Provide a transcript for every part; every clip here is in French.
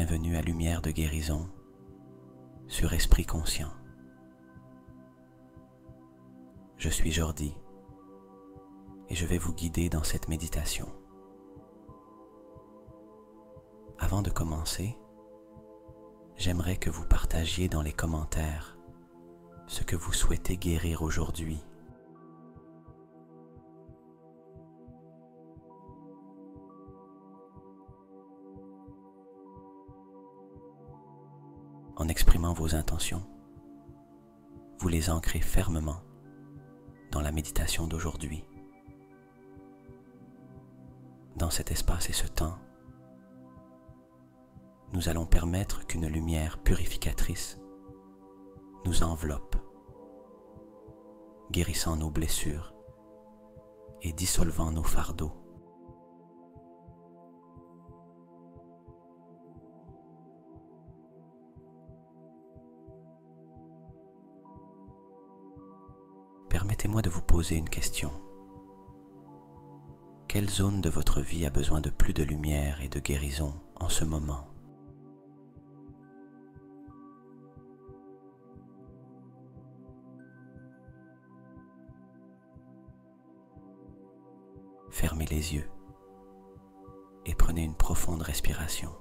bienvenue à Lumière de Guérison sur Esprit Conscient. Je suis Jordi et je vais vous guider dans cette méditation. Avant de commencer, j'aimerais que vous partagiez dans les commentaires ce que vous souhaitez guérir aujourd'hui. En exprimant vos intentions, vous les ancrez fermement dans la méditation d'aujourd'hui. Dans cet espace et ce temps, nous allons permettre qu'une lumière purificatrice nous enveloppe, guérissant nos blessures et dissolvant nos fardeaux. Permettez-moi de vous poser une question. Quelle zone de votre vie a besoin de plus de lumière et de guérison en ce moment? Fermez les yeux et prenez une profonde respiration,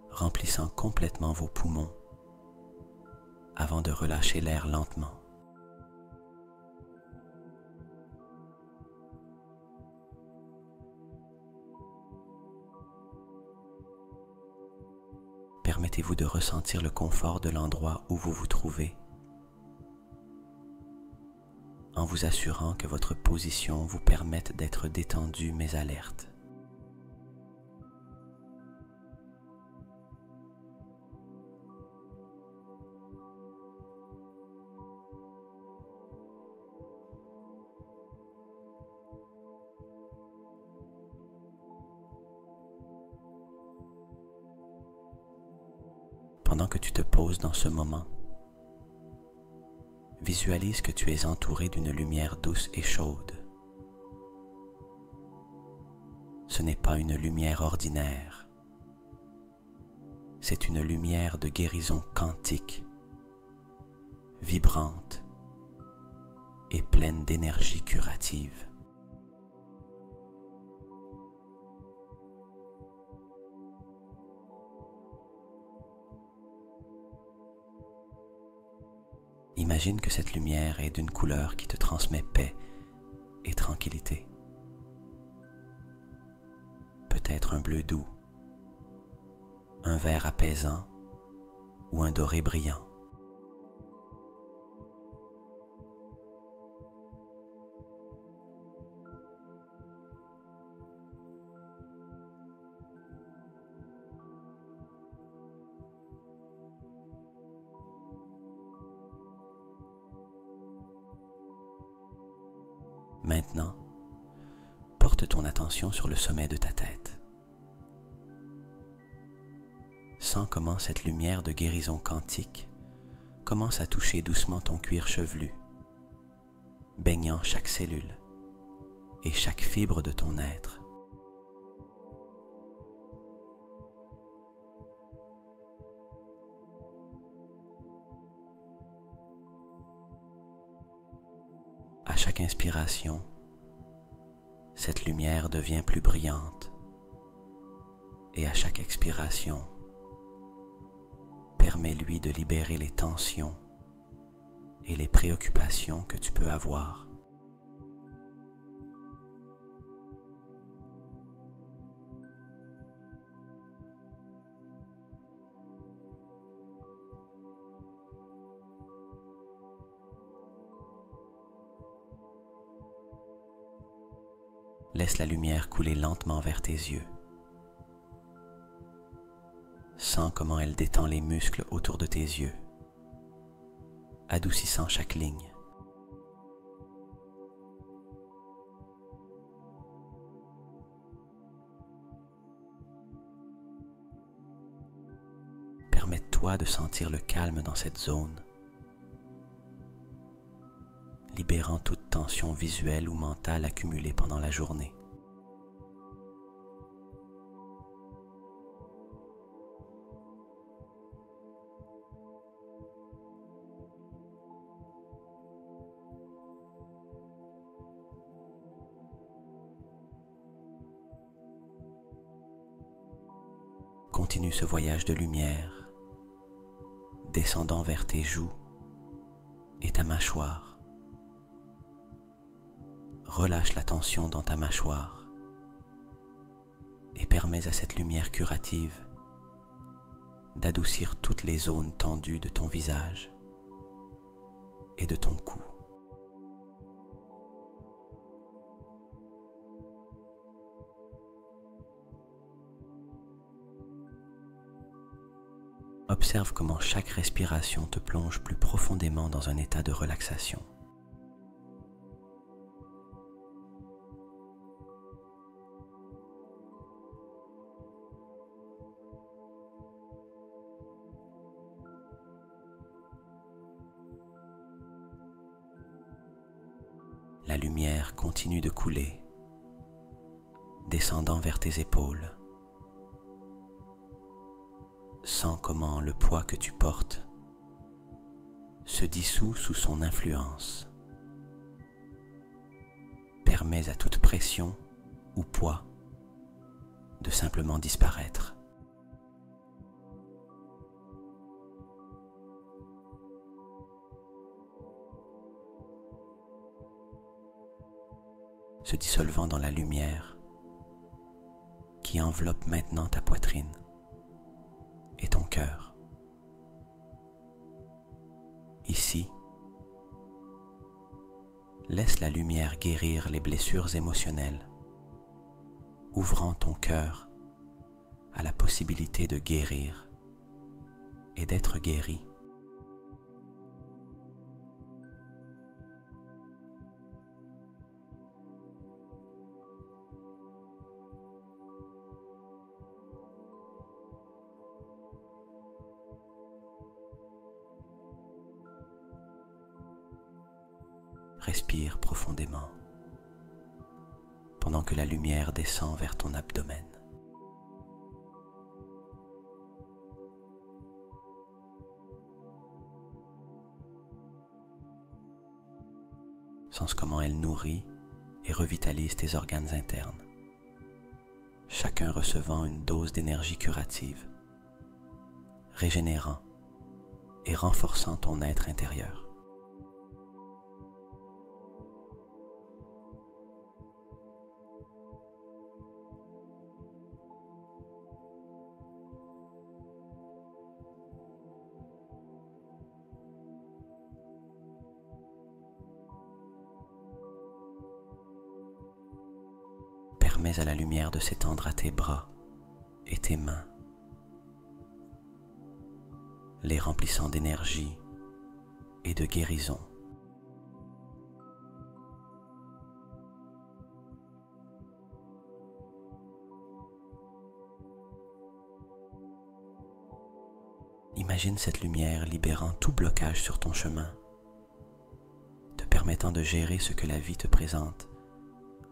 remplissant complètement vos poumons avant de relâcher l'air lentement. Permettez-vous de ressentir le confort de l'endroit où vous vous trouvez, en vous assurant que votre position vous permette d'être détendu mais alerte. Pendant que tu te poses dans ce moment, visualise que tu es entouré d'une lumière douce et chaude. Ce n'est pas une lumière ordinaire, c'est une lumière de guérison quantique, vibrante et pleine d'énergie curative. Imagine que cette lumière est d'une couleur qui te transmet paix et tranquillité. Peut-être un bleu doux, un vert apaisant ou un doré brillant. Maintenant, porte ton attention sur le sommet de ta tête. Sens comment cette lumière de guérison quantique commence à toucher doucement ton cuir chevelu, baignant chaque cellule et chaque fibre de ton être. À chaque inspiration, cette lumière devient plus brillante et à chaque expiration, permets-lui de libérer les tensions et les préoccupations que tu peux avoir. Laisse la lumière couler lentement vers tes yeux. Sens comment elle détend les muscles autour de tes yeux, adoucissant chaque ligne. Permets-toi de sentir le calme dans cette zone, libérant toute tension visuelle ou mentale accumulée pendant la journée. Continue ce voyage de lumière, descendant vers tes joues et ta mâchoire. Relâche la tension dans ta mâchoire et permets à cette lumière curative d'adoucir toutes les zones tendues de ton visage et de ton cou. Observe comment chaque respiration te plonge plus profondément dans un état de relaxation. La lumière continue de couler, descendant vers tes épaules. Sens comment le poids que tu portes se dissout sous son influence. Permets à toute pression ou poids de simplement disparaître. Se dissolvant dans la lumière qui enveloppe maintenant ta poitrine et ton cœur. Ici, laisse la lumière guérir les blessures émotionnelles, ouvrant ton cœur à la possibilité de guérir et d'être guéri. Respire profondément pendant que la lumière descend vers ton abdomen. Sens comment elle nourrit et revitalise tes organes internes, chacun recevant une dose d'énergie curative, régénérant et renforçant ton être intérieur. Permets à la lumière de s'étendre à tes bras et tes mains, les remplissant d'énergie et de guérison. Imagine cette lumière libérant tout blocage sur ton chemin, te permettant de gérer ce que la vie te présente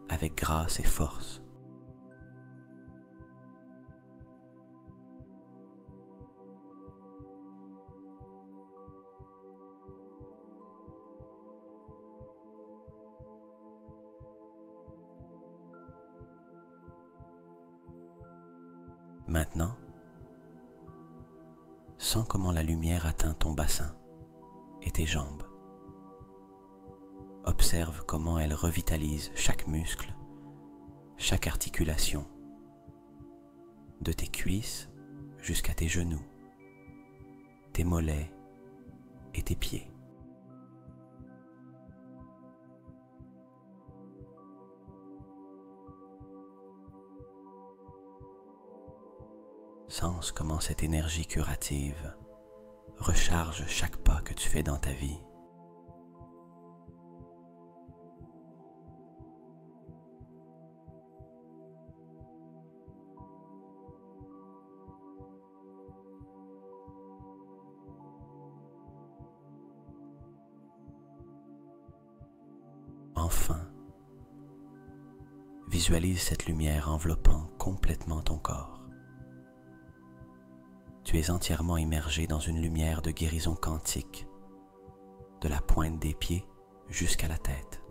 avec grâce et force. Maintenant, sens comment la lumière atteint ton bassin et tes jambes. Observe comment elle revitalise chaque muscle, chaque articulation, de tes cuisses jusqu'à tes genoux, tes mollets et tes pieds. Sens comment cette énergie curative recharge chaque pas que tu fais dans ta vie. Enfin, visualise cette lumière enveloppant complètement ton corps. Tu es entièrement immergé dans une lumière de guérison quantique, de la pointe des pieds jusqu'à la tête.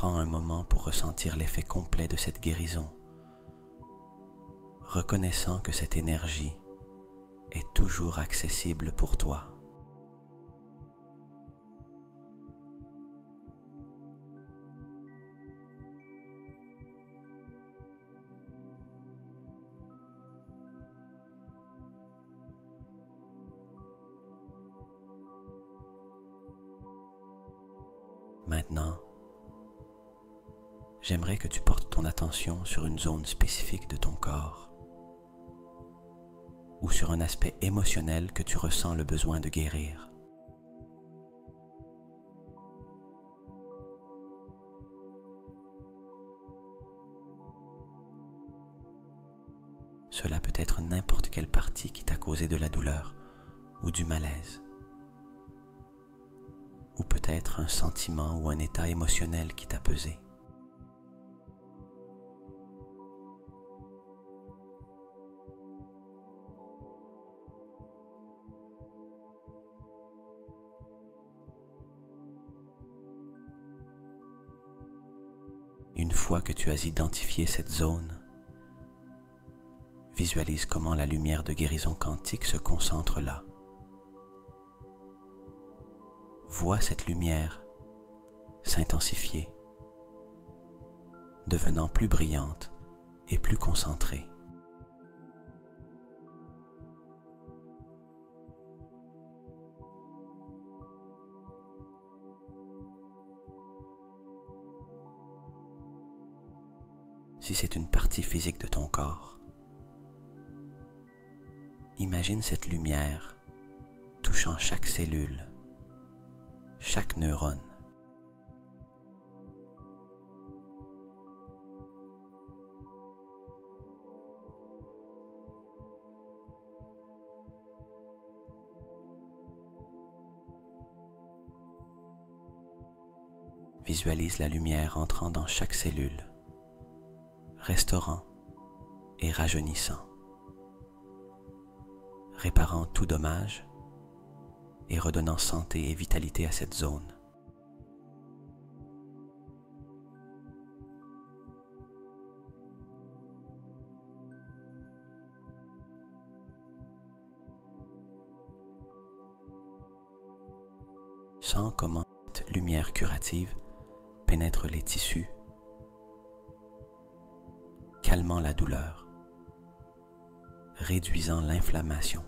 Prends un moment pour ressentir l'effet complet de cette guérison, reconnaissant que cette énergie est toujours accessible pour toi. Maintenant, j'aimerais que tu portes ton attention sur une zone spécifique de ton corps ou sur un aspect émotionnel que tu ressens le besoin de guérir. Cela peut être n'importe quelle partie qui t'a causé de la douleur ou du malaise, ou peut-être un sentiment ou un état émotionnel qui t'a pesé. Une fois que tu as identifié cette zone, visualise comment la lumière de guérison quantique se concentre là. Vois cette lumière s'intensifier, devenant plus brillante et plus concentrée. Si c'est une partie physique de ton corps, imagine cette lumière touchant chaque cellule, chaque neurone. Visualise la lumière entrant dans chaque cellule, restaurant et rajeunissant, réparant tout dommage et redonnant santé et vitalité à cette zone. Sens comment cette lumière curative pénètre les tissus, calmant la douleur, réduisant l'inflammation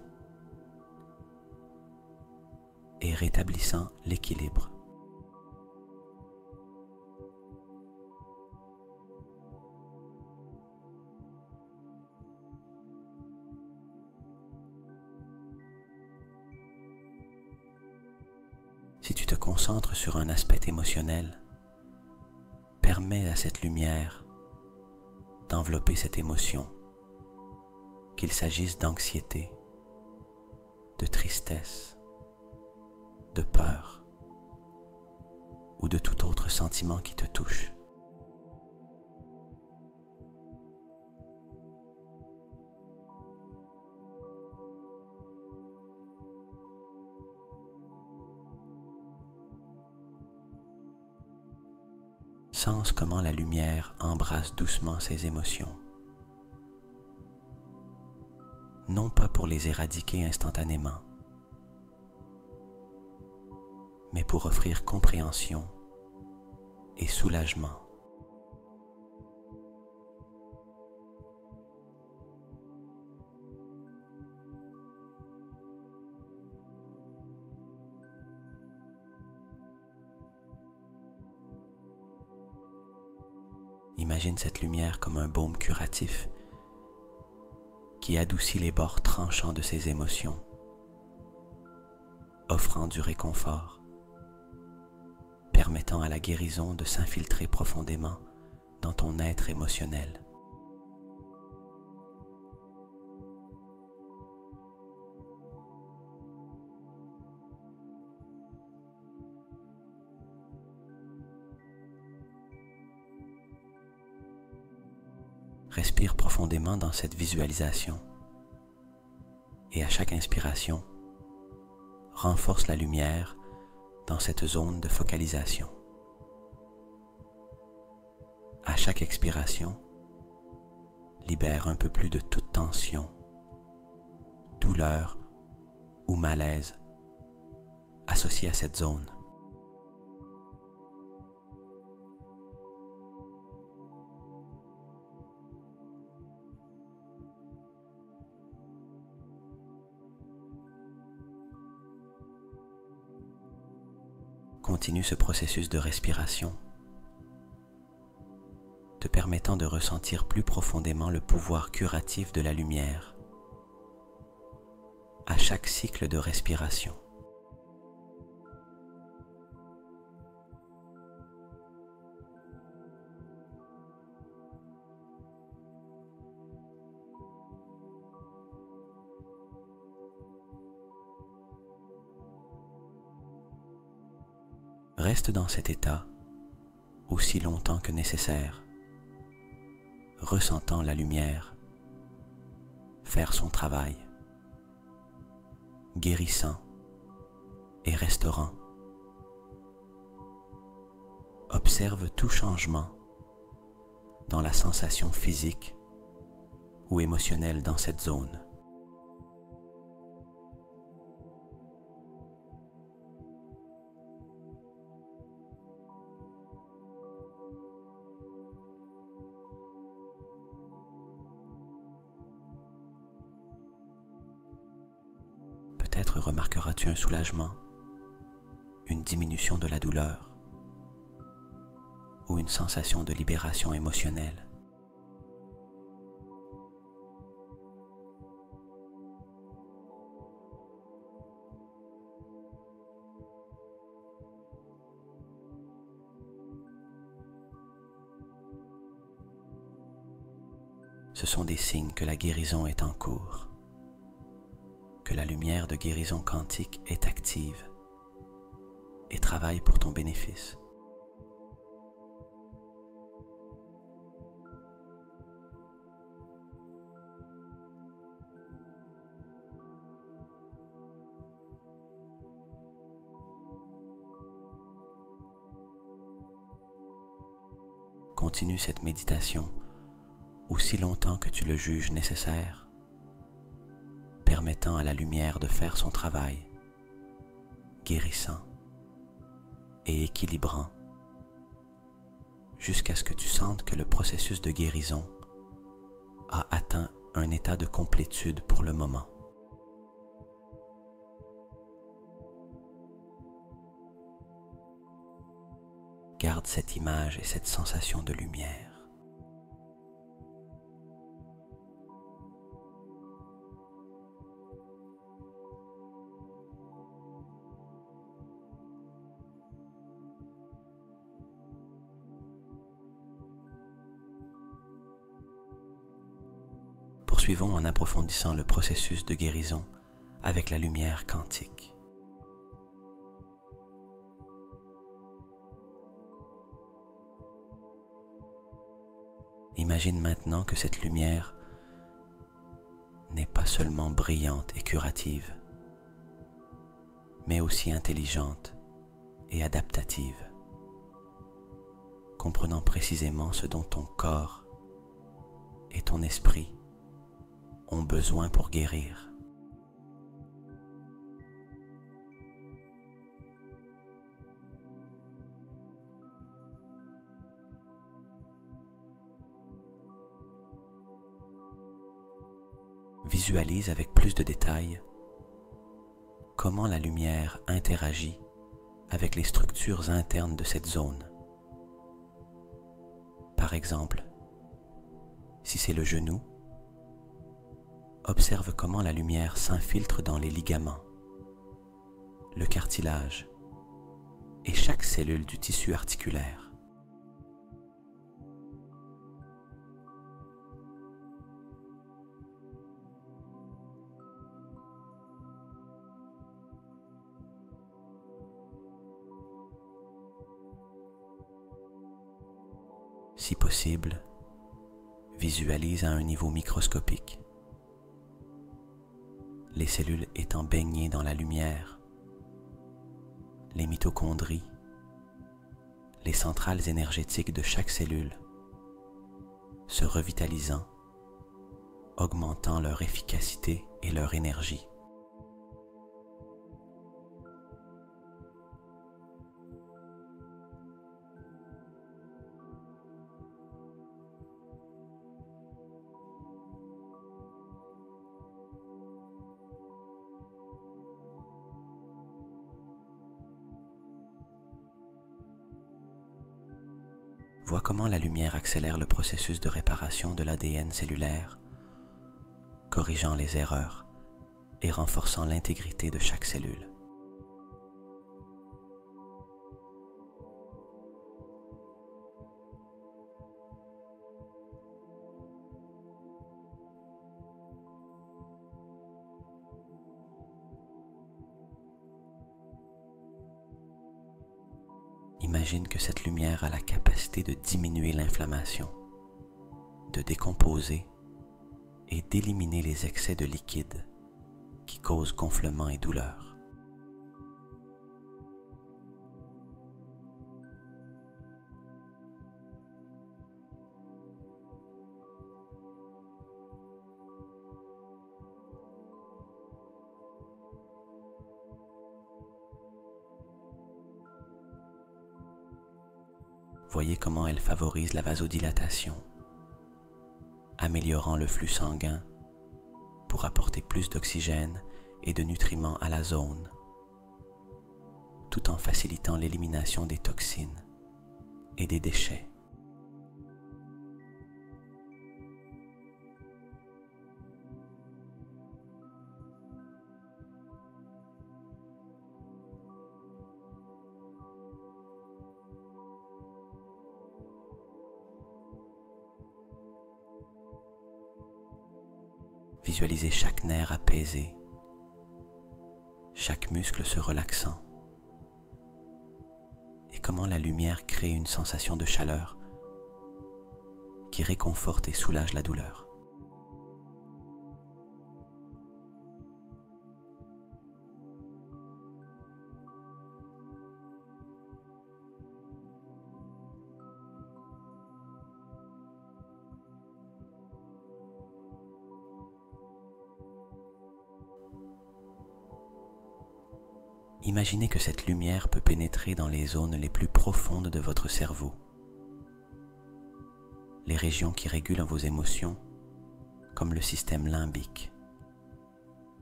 et rétablissant l'équilibre. Si tu te concentres sur un aspect émotionnel, permets à cette lumière d'envelopper cette émotion, qu'il s'agisse d'anxiété, de tristesse, de peur ou de tout autre sentiment qui te touche. Sens comment la lumière embrasse doucement ces émotions, non pas pour les éradiquer instantanément, mais pour offrir compréhension et soulagement. Imagine cette lumière comme un baume curatif qui adoucit les bords tranchants de ces émotions, offrant du réconfort, permettant à la guérison de s'infiltrer profondément dans ton être émotionnel. Respire profondément dans cette visualisation et à chaque inspiration, renforce la lumière dans cette zone de focalisation. À chaque expiration, libère un peu plus de toute tension, douleur ou malaise associé à cette zone. Continue ce processus de respiration, te permettant de ressentir plus profondément le pouvoir curatif de la lumière à chaque cycle de respiration. Reste dans cet état aussi longtemps que nécessaire, ressentant la lumière faire son travail, guérissant et restaurant. Observe tout changement dans la sensation physique ou émotionnelle dans cette zone. Peut-être remarqueras-tu un soulagement, une diminution de la douleur ou une sensation de libération émotionnelle. Ce sont des signes que la guérison est en cours, que la lumière de guérison quantique est active et travaille pour ton bénéfice. Continue cette méditation aussi longtemps que tu le juges nécessaire, permettant à la lumière de faire son travail, guérissant et équilibrant, jusqu'à ce que tu sentes que le processus de guérison a atteint un état de complétude pour le moment. Garde cette image et cette sensation de lumière. Poursuivons en approfondissant le processus de guérison avec la lumière quantique. Imagine maintenant que cette lumière n'est pas seulement brillante et curative, mais aussi intelligente et adaptative, comprenant précisément ce dont ton corps et ton esprit ont besoin pour guérir. Visualise avec plus de détails comment la lumière interagit avec les structures internes de cette zone. Par exemple, si c'est le genou, observe comment la lumière s'infiltre dans les ligaments, le cartilage et chaque cellule du tissu articulaire. Si possible, visualise à un niveau microscopique, les cellules étant baignées dans la lumière, les mitochondries, les centrales énergétiques de chaque cellule se revitalisant, augmentant leur efficacité et leur énergie. Vois comment la lumière accélère le processus de réparation de l'ADN cellulaire, corrigeant les erreurs et renforçant l'intégrité de chaque cellule. Imagine que cette lumière a la capacité de diminuer l'inflammation, de décomposer et d'éliminer les excès de liquide qui causent gonflement et douleur. Voyez comment elle favorise la vasodilatation, améliorant le flux sanguin pour apporter plus d'oxygène et de nutriments à la zone, tout en facilitant l'élimination des toxines et des déchets. Visualisez chaque nerf apaisé, chaque muscle se relaxant, et comment la lumière crée une sensation de chaleur qui réconforte et soulage la douleur. Imaginez que cette lumière peut pénétrer dans les zones les plus profondes de votre cerveau, les régions qui régulent vos émotions, comme le système limbique,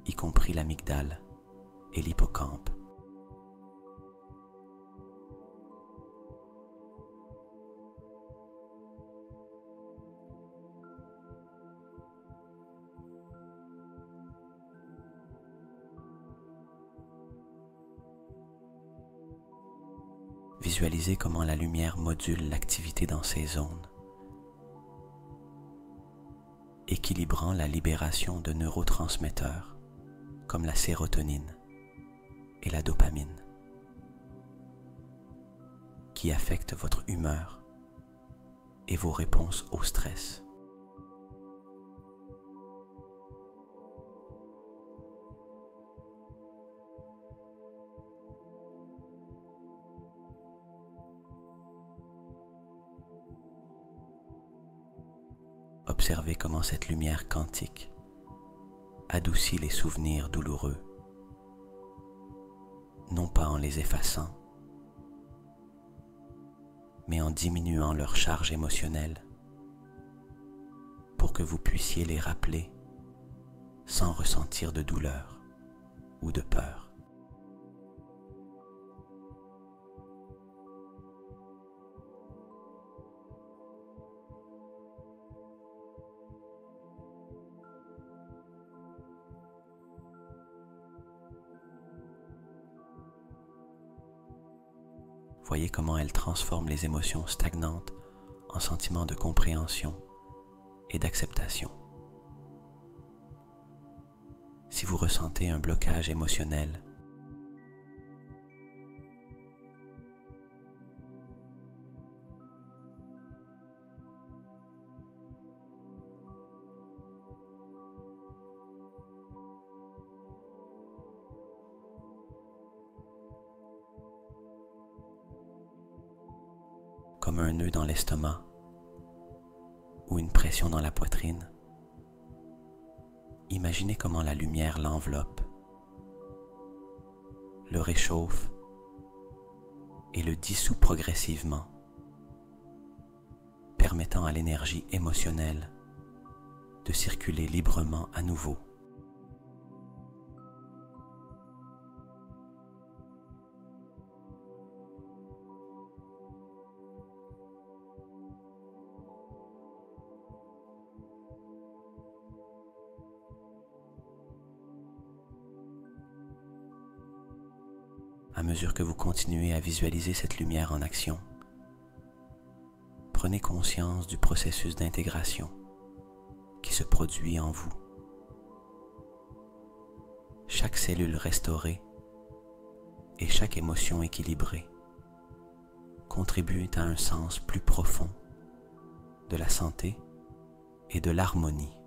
y compris l'amygdale et l'hippocampe. Visualisez comment la lumière module l'activité dans ces zones, équilibrant la libération de neurotransmetteurs comme la sérotonine et la dopamine, qui affectent votre humeur et vos réponses au stress. Observez comment cette lumière quantique adoucit les souvenirs douloureux, non pas en les effaçant, mais en diminuant leur charge émotionnelle pour que vous puissiez les rappeler sans ressentir de douleur ou de peur. Voyez comment elle transforme les émotions stagnantes en sentiments de compréhension et d'acceptation. Si vous ressentez un blocage émotionnel, comme un nœud dans l'estomac, ou une pression dans la poitrine, imaginez comment la lumière l'enveloppe, le réchauffe et le dissout progressivement, permettant à l'énergie émotionnelle de circuler librement à nouveau. À mesure que vous continuez à visualiser cette lumière en action, prenez conscience du processus d'intégration qui se produit en vous. Chaque cellule restaurée et chaque émotion équilibrée contribuent à un sens plus profond de la santé et de l'harmonie.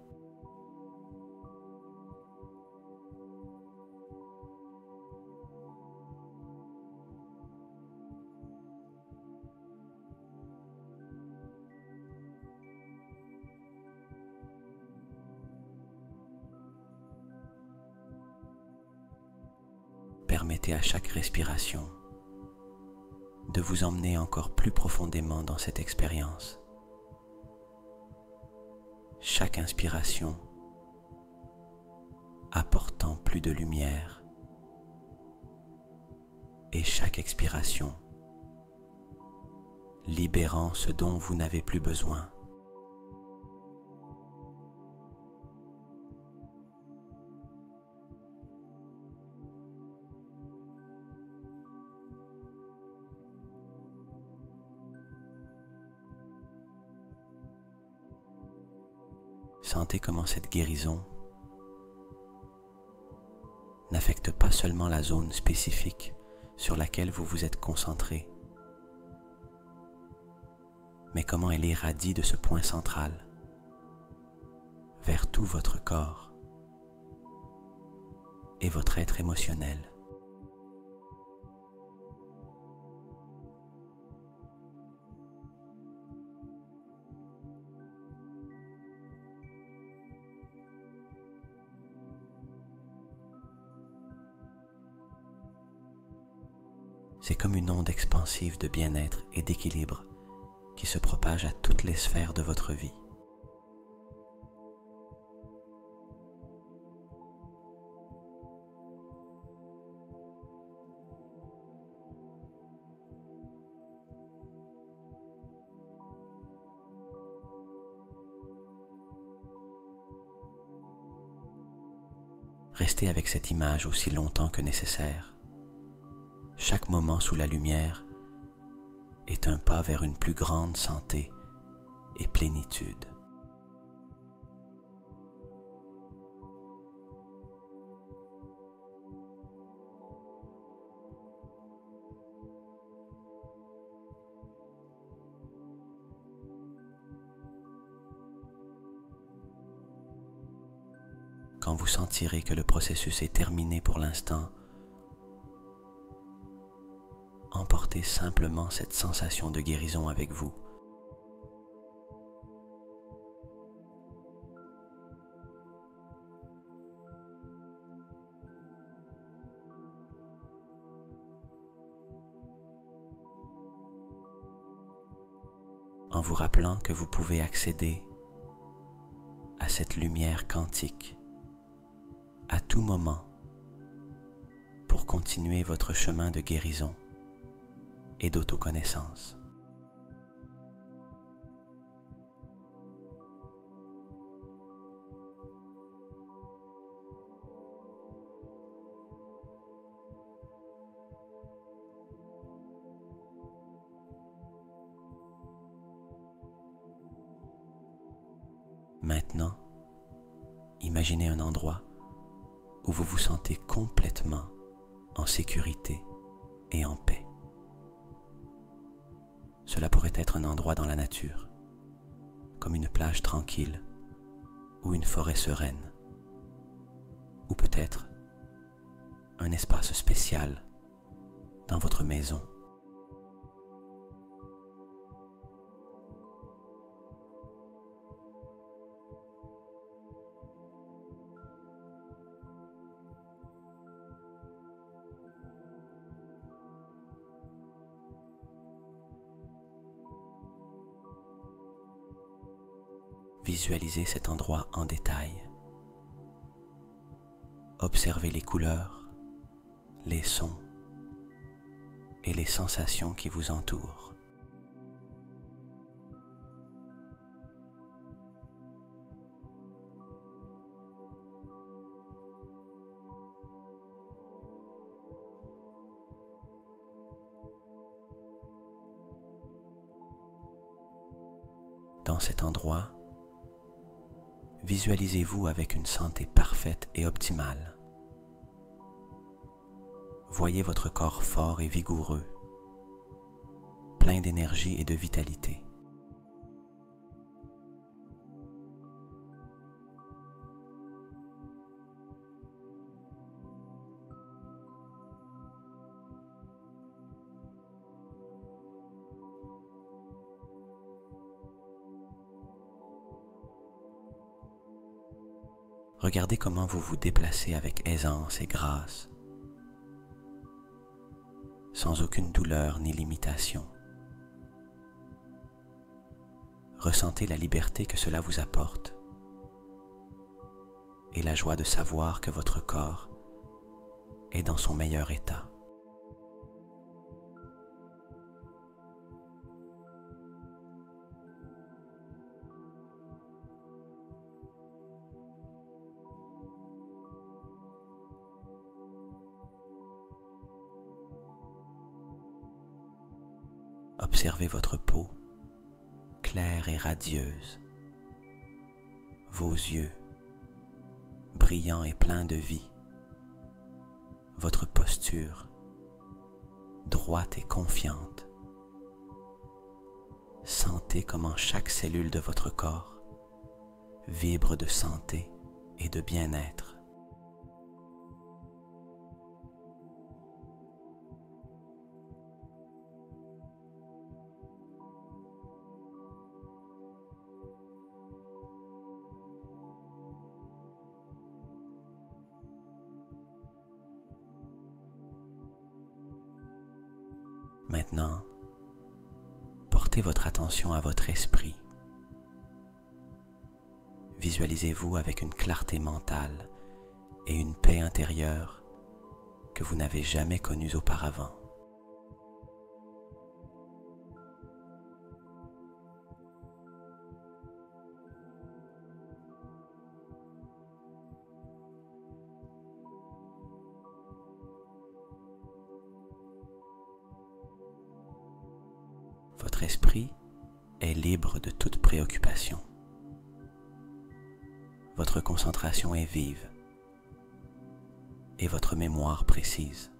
Permettez à chaque respiration de vous emmener encore plus profondément dans cette expérience. Chaque inspiration apportant plus de lumière et chaque expiration libérant ce dont vous n'avez plus besoin. Sentez comment cette guérison n'affecte pas seulement la zone spécifique sur laquelle vous vous êtes concentré, mais comment elle irradie de ce point central vers tout votre corps et votre être émotionnel. C'est comme une onde expansive de bien-être et d'équilibre qui se propage à toutes les sphères de votre vie. Restez avec cette image aussi longtemps que nécessaire. Chaque moment sous la lumière est un pas vers une plus grande santé et plénitude. Quand vous sentirez que le processus est terminé pour l'instant, emportez simplement cette sensation de guérison avec vous. En vous rappelant que vous pouvez accéder à cette lumière quantique à tout moment pour continuer votre chemin de guérison et d'autoconnaissance. Maintenant, imaginez un endroit où vous vous sentez complètement en sécurité et en paix. Cela pourrait être un endroit dans la nature, comme une plage tranquille ou une forêt sereine, ou peut-être un espace spécial dans votre maison. Visualisez cet endroit en détail. Observez les couleurs, les sons et les sensations qui vous entourent. Dans cet endroit, visualisez-vous avec une santé parfaite et optimale. Voyez votre corps fort et vigoureux, plein d'énergie et de vitalité. Regardez comment vous vous déplacez avec aisance et grâce, sans aucune douleur ni limitation. Ressentez la liberté que cela vous apporte et la joie de savoir que votre corps est dans son meilleur état. Observez votre peau, claire et radieuse, vos yeux, brillants et pleins de vie, votre posture, droite et confiante. Sentez comment chaque cellule de votre corps vibre de santé et de bien-être. Maintenant, portez votre attention à votre esprit. Visualisez-vous avec une clarté mentale et une paix intérieure que vous n'avez jamais connue auparavant. Votre esprit est libre de toute préoccupation. Votre concentration est vive et votre mémoire précise.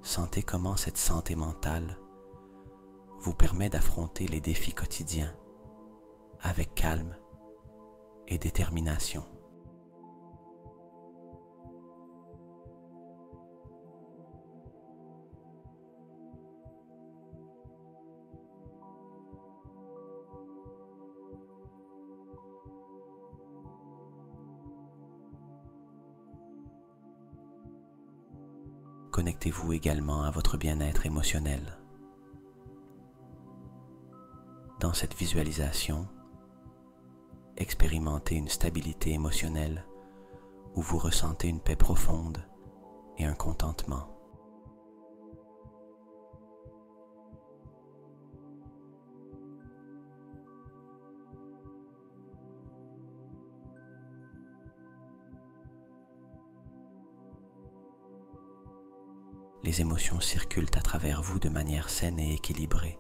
Sentez comment cette santé mentale vous permet d'affronter les défis quotidiens avec calme et détermination. Connectez-vous également à votre bien-être émotionnel. Dans cette visualisation, expérimentez une stabilité émotionnelle où vous ressentez une paix profonde et un contentement. Les émotions circulent à travers vous de manière saine et équilibrée,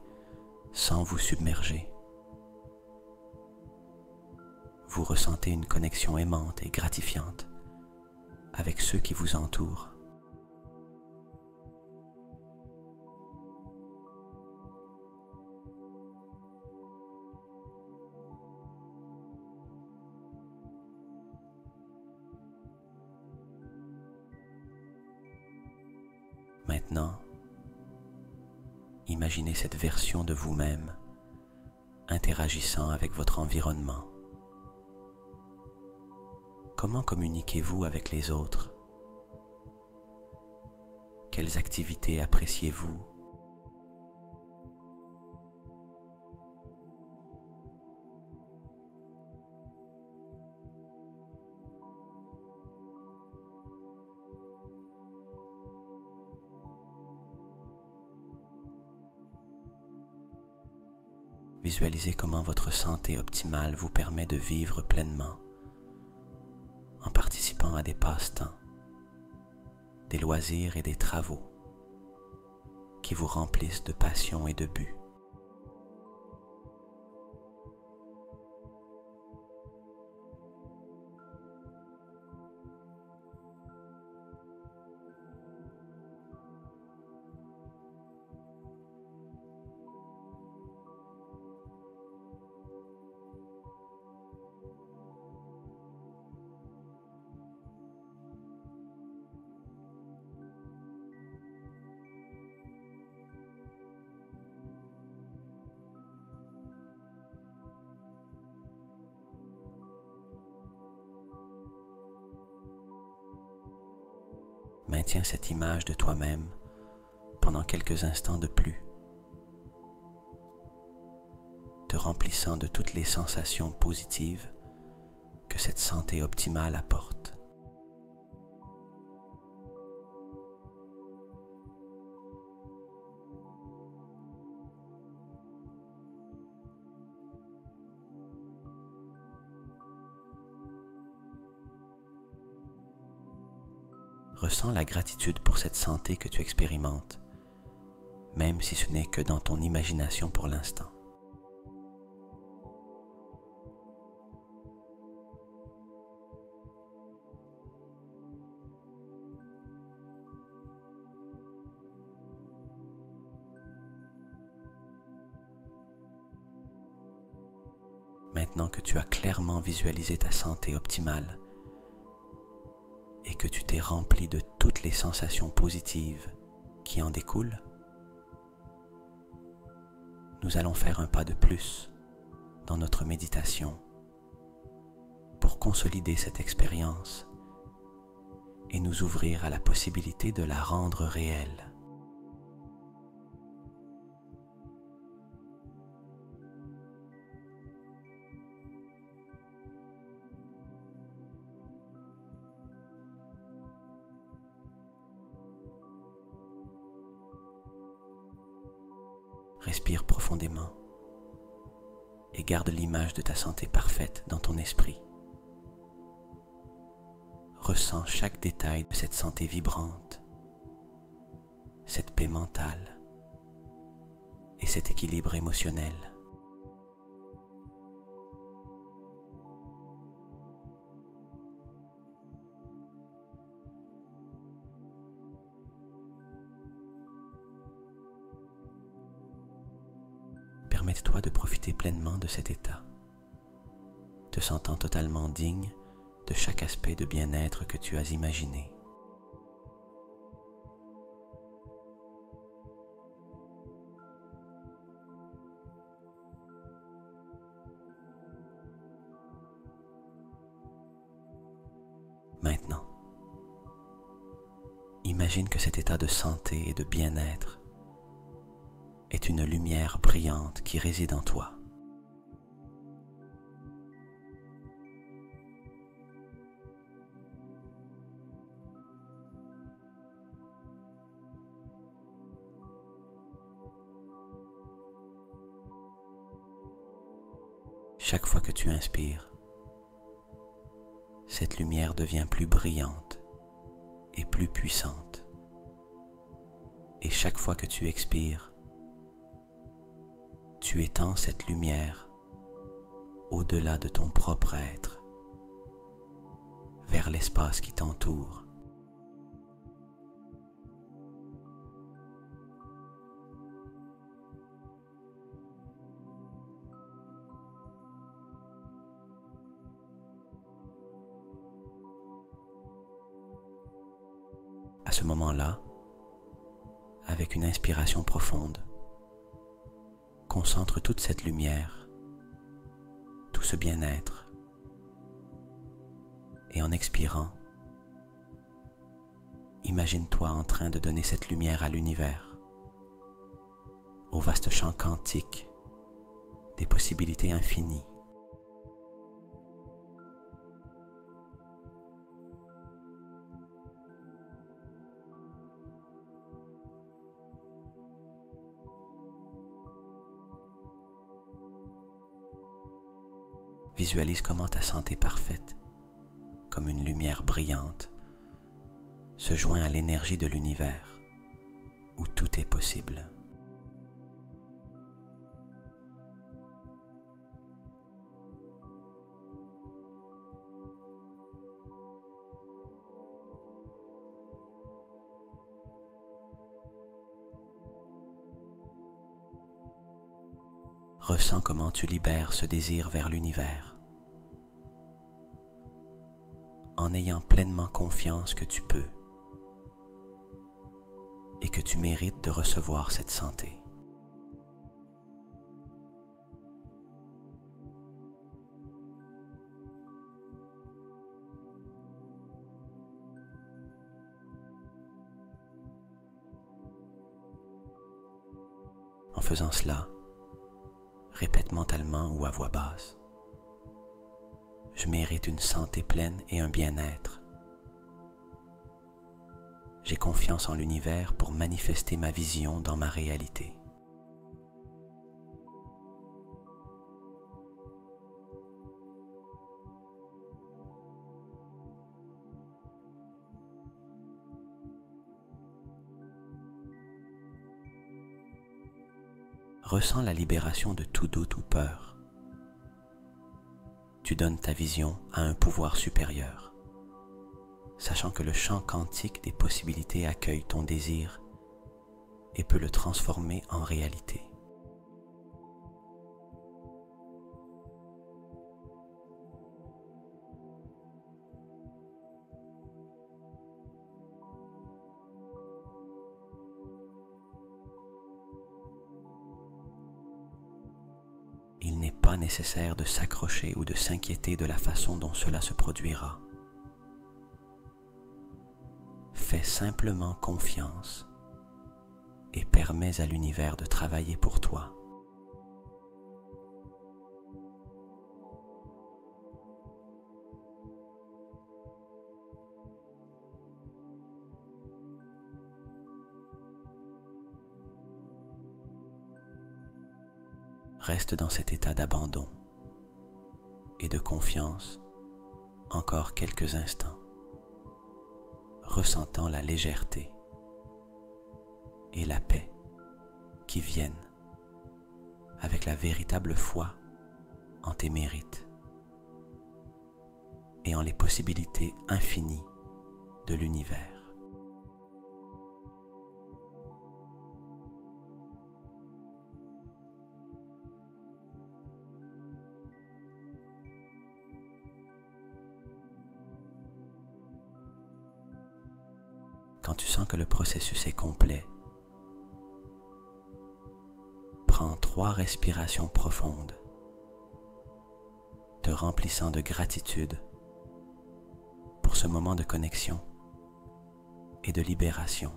sans vous submerger. Vous ressentez une connexion aimante et gratifiante avec ceux qui vous entourent. Maintenant, imaginez cette version de vous-même interagissant avec votre environnement. Comment communiquez-vous avec les autres? Quelles activités appréciez-vous? Visualisez comment votre santé optimale vous permet de vivre pleinement en participant à des passe-temps, des loisirs et des travaux qui vous remplissent de passion et de but. Maintiens cette image de toi-même pendant quelques instants de plus, te remplissant de toutes les sensations positives que cette santé optimale apporte. Ressens la gratitude pour cette santé que tu expérimentes, même si ce n'est que dans ton imagination pour l'instant. Maintenant que tu as clairement visualisé ta santé optimale et que tu t'es rempli de toutes les sensations positives qui en découlent, nous allons faire un pas de plus dans notre méditation pour consolider cette expérience et nous ouvrir à la possibilité de la rendre réelle. Respire profondément et garde l'image de ta santé parfaite dans ton esprit. Ressens chaque détail de cette santé vibrante, cette paix mentale et cet équilibre émotionnel. Permette-toi de profiter pleinement de cet état, te sentant totalement digne de chaque aspect de bien-être que tu as imaginé. Maintenant, imagine que cet état de santé et de bien-être est une lumière brillante qui réside en toi. Chaque fois que tu inspires, cette lumière devient plus brillante et plus puissante. Et chaque fois que tu expires, tu étends cette lumière au-delà de ton propre être, vers l'espace qui t'entoure. À ce moment-là, avec une inspiration profonde, concentre toute cette lumière, tout ce bien-être, et en expirant, imagine-toi en train de donner cette lumière à l'univers, au vaste champ quantique des possibilités infinies. Visualise comment ta santé parfaite, comme une lumière brillante, se joint à l'énergie de l'univers où tout est possible. Ressens comment tu libères ce désir vers l'univers, en ayant pleinement confiance que tu peux et que tu mérites de recevoir cette santé. En faisant cela, répète mentalement ou à voix basse: je mérite une santé pleine et un bien-être. J'ai confiance en l'univers pour manifester ma vision dans ma réalité. Ressens la libération de tout doute ou peur. Tu donnes ta vision à un pouvoir supérieur, sachant que le champ quantique des possibilités accueille ton désir et peut le transformer en réalité. Il n'est pas nécessaire de s'accrocher ou de s'inquiéter de la façon dont cela se produira. Fais simplement confiance et permets à l'univers de travailler pour toi. Reste dans cet état d'abandon et de confiance encore quelques instants, ressentant la légèreté et la paix qui viennent avec la véritable foi en tes mérites et en les possibilités infinies de l'univers. Quand tu sens que le processus est complet, prends 3 respirations profondes, te remplissant de gratitude pour ce moment de connexion et de libération.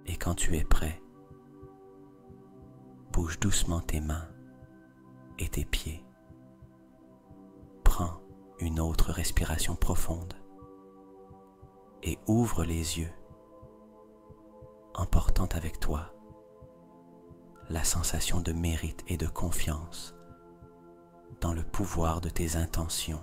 Et quand tu es prêt, bouge doucement tes mains et tes pieds. Prends une autre respiration profonde et ouvre les yeux, emportant avec toi la sensation de mérite et de confiance dans le pouvoir de tes intentions.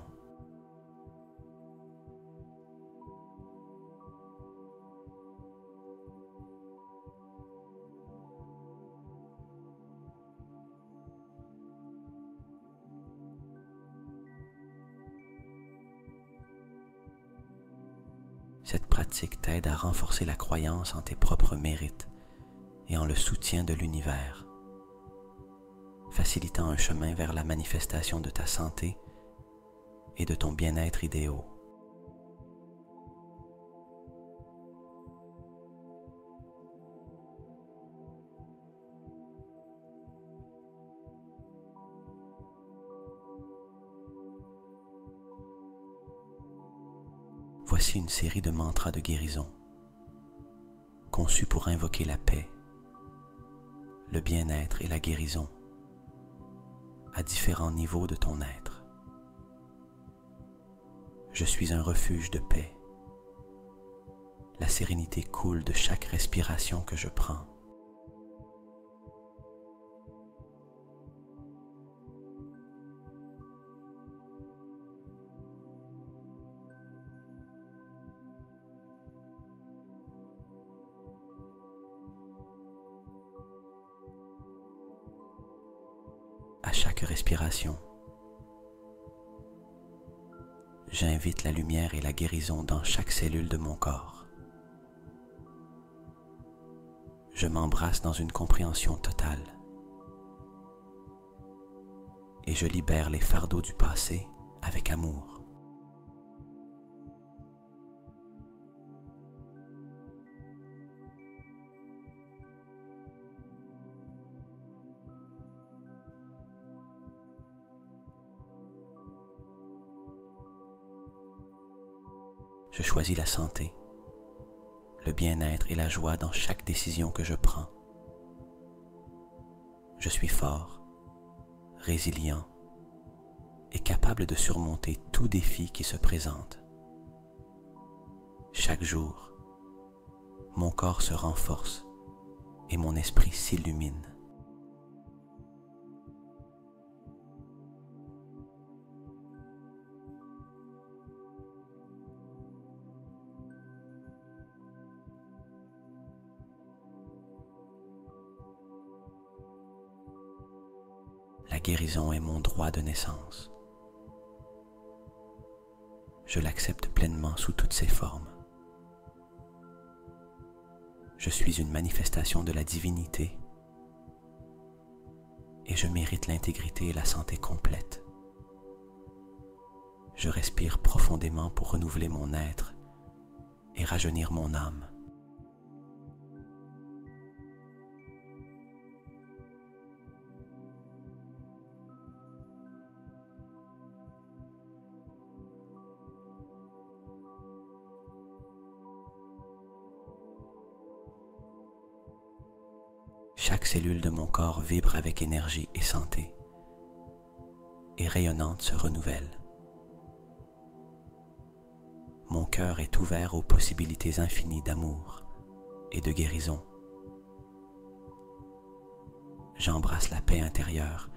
Cette pratique t'aide à renforcer la croyance en tes propres mérites et en le soutien de l'univers, facilitant un chemin vers la manifestation de ta santé et de ton bien-être idéaux. Voici une série de mantras de guérison, conçus pour invoquer la paix, le bien-être et la guérison, à différents niveaux de ton être. Je suis un refuge de paix. La sérénité coule de chaque respiration que je prends. À chaque respiration, j'invite la lumière et la guérison dans chaque cellule de mon corps. Je m'embrasse dans une compréhension totale et je libère les fardeaux du passé avec amour. Je choisis la santé, le bien-être et la joie dans chaque décision que je prends. Je suis fort, résilient et capable de surmonter tout défi qui se présente. Chaque jour, mon corps se renforce et mon esprit s'illumine. La guérison est mon droit de naissance. Je l'accepte pleinement sous toutes ses formes. Je suis une manifestation de la divinité et je mérite l'intégrité et la santé complète. Je respire profondément pour renouveler mon être et rajeunir mon âme. Chaque cellule de mon corps vibre avec énergie et santé, et rayonnante se renouvelle. Mon cœur est ouvert aux possibilités infinies d'amour et de guérison. J'embrasse la paix intérieure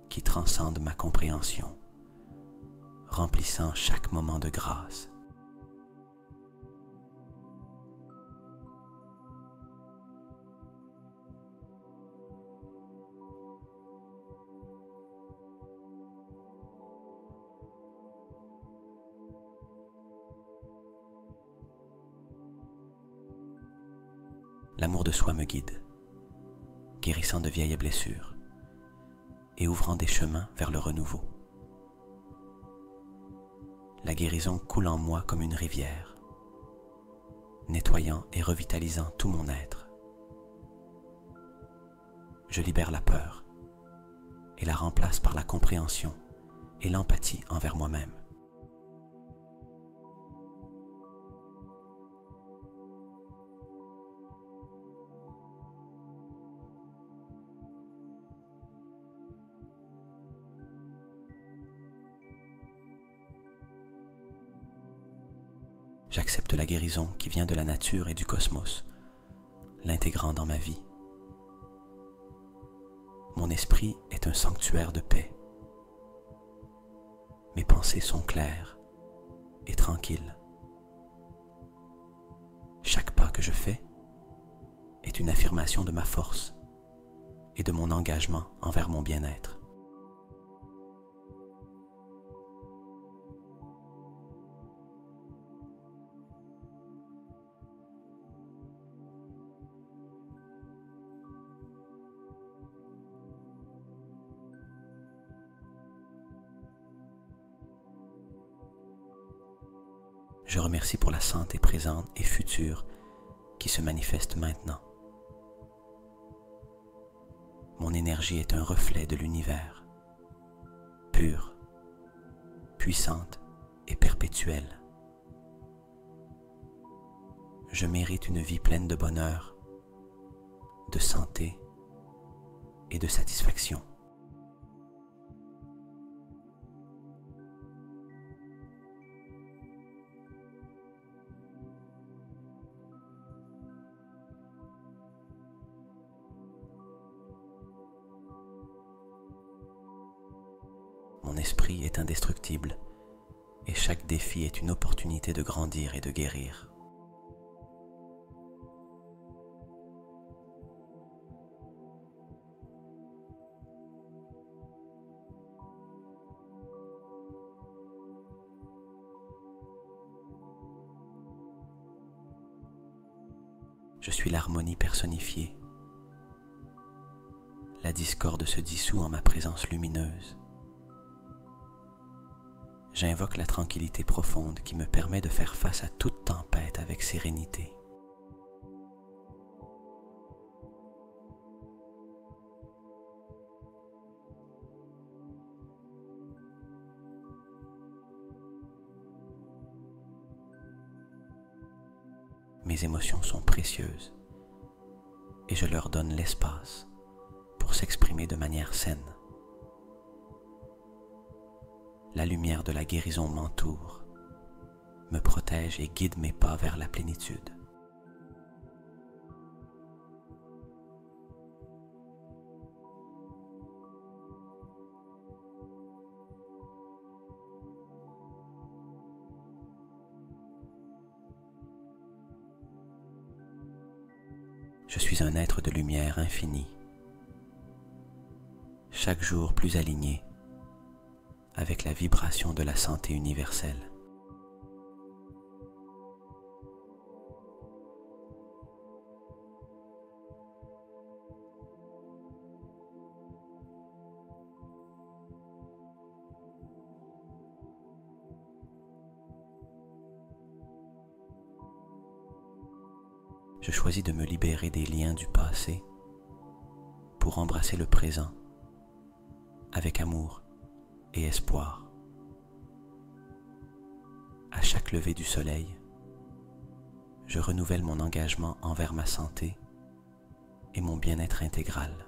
qui transcende ma compréhension, remplissant chaque moment de grâce. L'amour de soi me guide, guérissant de vieilles blessures et ouvrant des chemins vers le renouveau. La guérison coule en moi comme une rivière, nettoyant et revitalisant tout mon être. Je libère la peur et la remplace par la compréhension et l'empathie envers moi-même. J'accepte la guérison qui vient de la nature et du cosmos, l'intégrant dans ma vie. Mon esprit est un sanctuaire de paix. Mes pensées sont claires et tranquilles. Chaque pas que je fais est une affirmation de ma force et de mon engagement envers mon bien-être. Je remercie pour la santé présente et future qui se manifeste maintenant. Mon énergie est un reflet de l'univers, pure, puissante et perpétuelle. Je mérite une vie pleine de bonheur, de santé et de satisfaction. esprit est indestructible et chaque défi est une opportunité de grandir et de guérir. Je suis l'harmonie personnifiée. La discorde se dissout en ma présence lumineuse. J'invoque la tranquillité profonde qui me permet de faire face à toute tempête avec sérénité. Mes émotions sont précieuses et je leur donne l'espace pour s'exprimer de manière saine. La lumière de la guérison m'entoure, me protège et guide mes pas vers la plénitude. Je suis un être de lumière infinie, chaque jour plus aligné avec la vibration de la santé universelle. Je choisis de me libérer des liens du passé pour embrasser le présent avec amour et espoir. À chaque lever du soleil, je renouvelle mon engagement envers ma santé et mon bien-être intégral.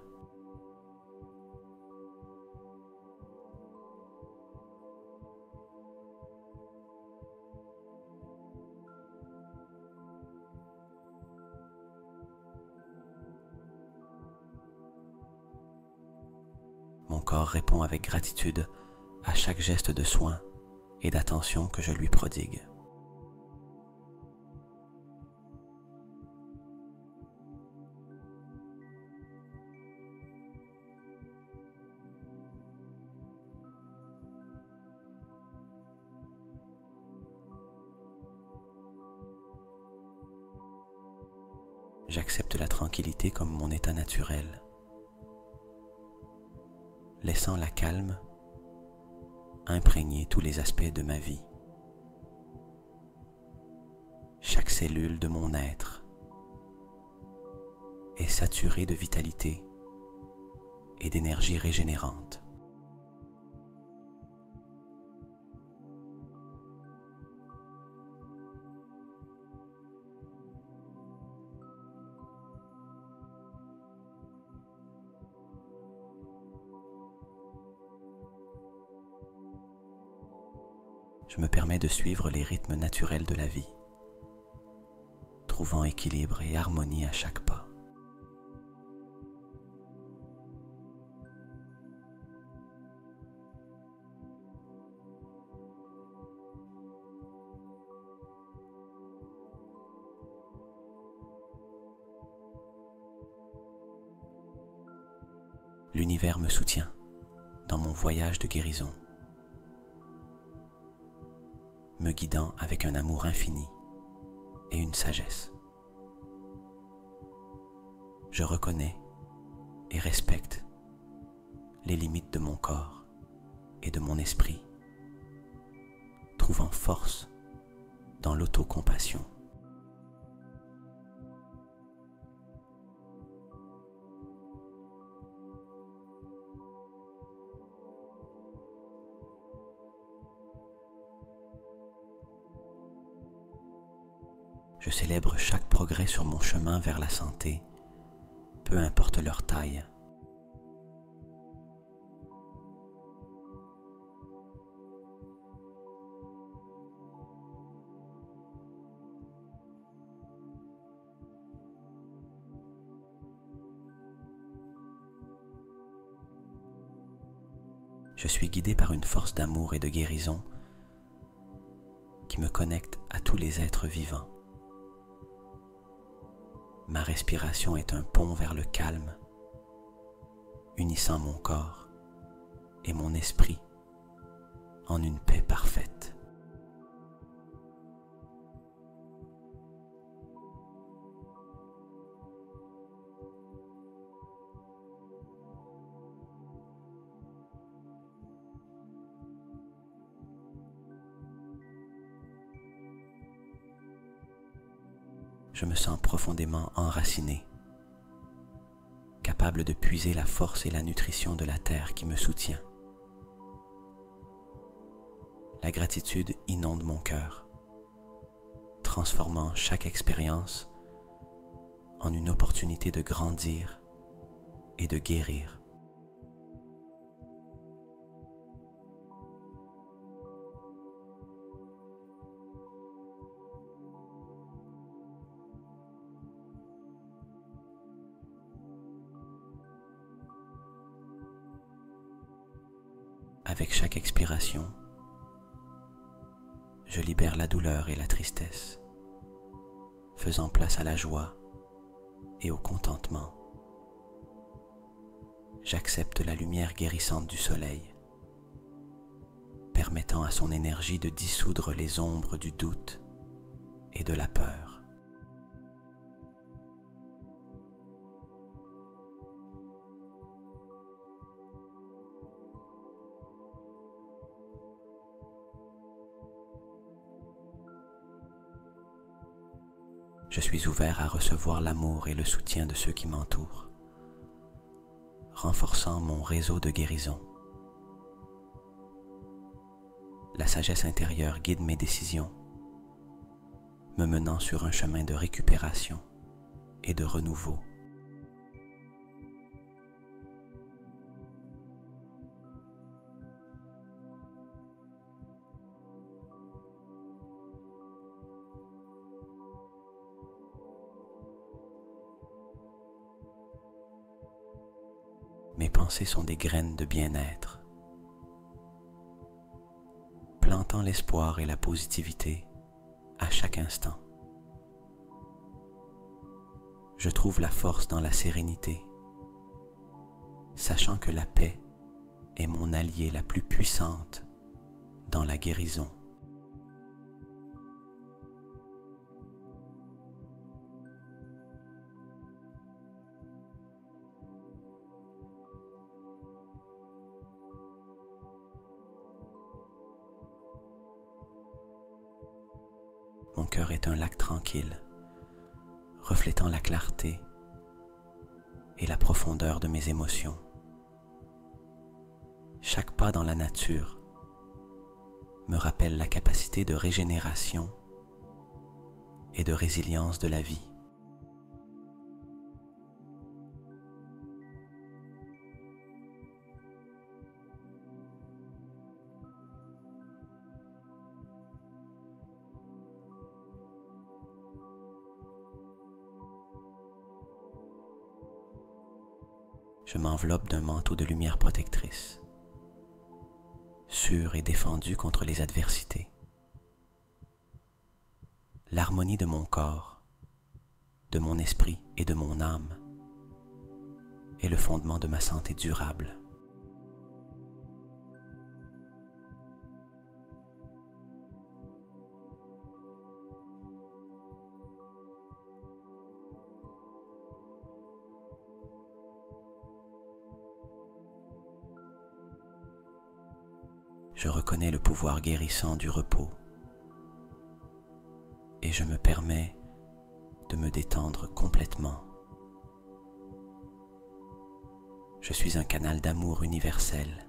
Mon corps répond avec gratitude à chaque geste de soin et d'attention que je lui prodigue. J'accepte la tranquillité comme mon état naturel, laissant la calme imprégner tous les aspects de ma vie. Chaque cellule de mon être est saturée de vitalité et d'énergie régénérante. Je me permets de suivre les rythmes naturels de la vie, trouvant équilibre et harmonie à chaque pas. L'univers me soutient dans mon voyage de guérison, me guidant avec un amour infini et une sagesse. Je reconnais et respecte les limites de mon corps et de mon esprit, trouvant force dans l'autocompassion. Je célèbre chaque progrès sur mon chemin vers la santé, peu importe leur taille. Je suis guidé par une force d'amour et de guérison qui me connecte à tous les êtres vivants. Ma respiration est un pont vers le calme, unissant mon corps et mon esprit en une paix parfaite. Je me sens profondément enraciné, capable de puiser la force et la nutrition de la terre qui me soutient. La gratitude inonde mon cœur, transformant chaque expérience en une opportunité de grandir et de guérir. Avec chaque expiration, je libère la douleur et la tristesse, faisant place à la joie et au contentement. J'accepte la lumière guérissante du soleil, permettant à son énergie de dissoudre les ombres du doute et de la peur. Je suis ouvert à recevoir l'amour et le soutien de ceux qui m'entourent, renforçant mon réseau de guérison. La sagesse intérieure guide mes décisions, me menant sur un chemin de récupération et de renouveau. Mes pensées sont des graines de bien-être, plantant l'espoir et la positivité à chaque instant. Je trouve la force dans la sérénité, sachant que la paix est mon allié la plus puissante dans la guérison. Mon cœur est un lac tranquille, reflétant la clarté et la profondeur de mes émotions. Chaque pas dans la nature me rappelle la capacité de régénération et de résilience de la vie. Je m'enveloppe d'un manteau de lumière protectrice, sûr et défendu contre les adversités. L'harmonie de mon corps, de mon esprit et de mon âme est le fondement de ma santé durable. Je reconnais le pouvoir guérissant du repos et je me permets de me détendre complètement. Je suis un canal d'amour universel,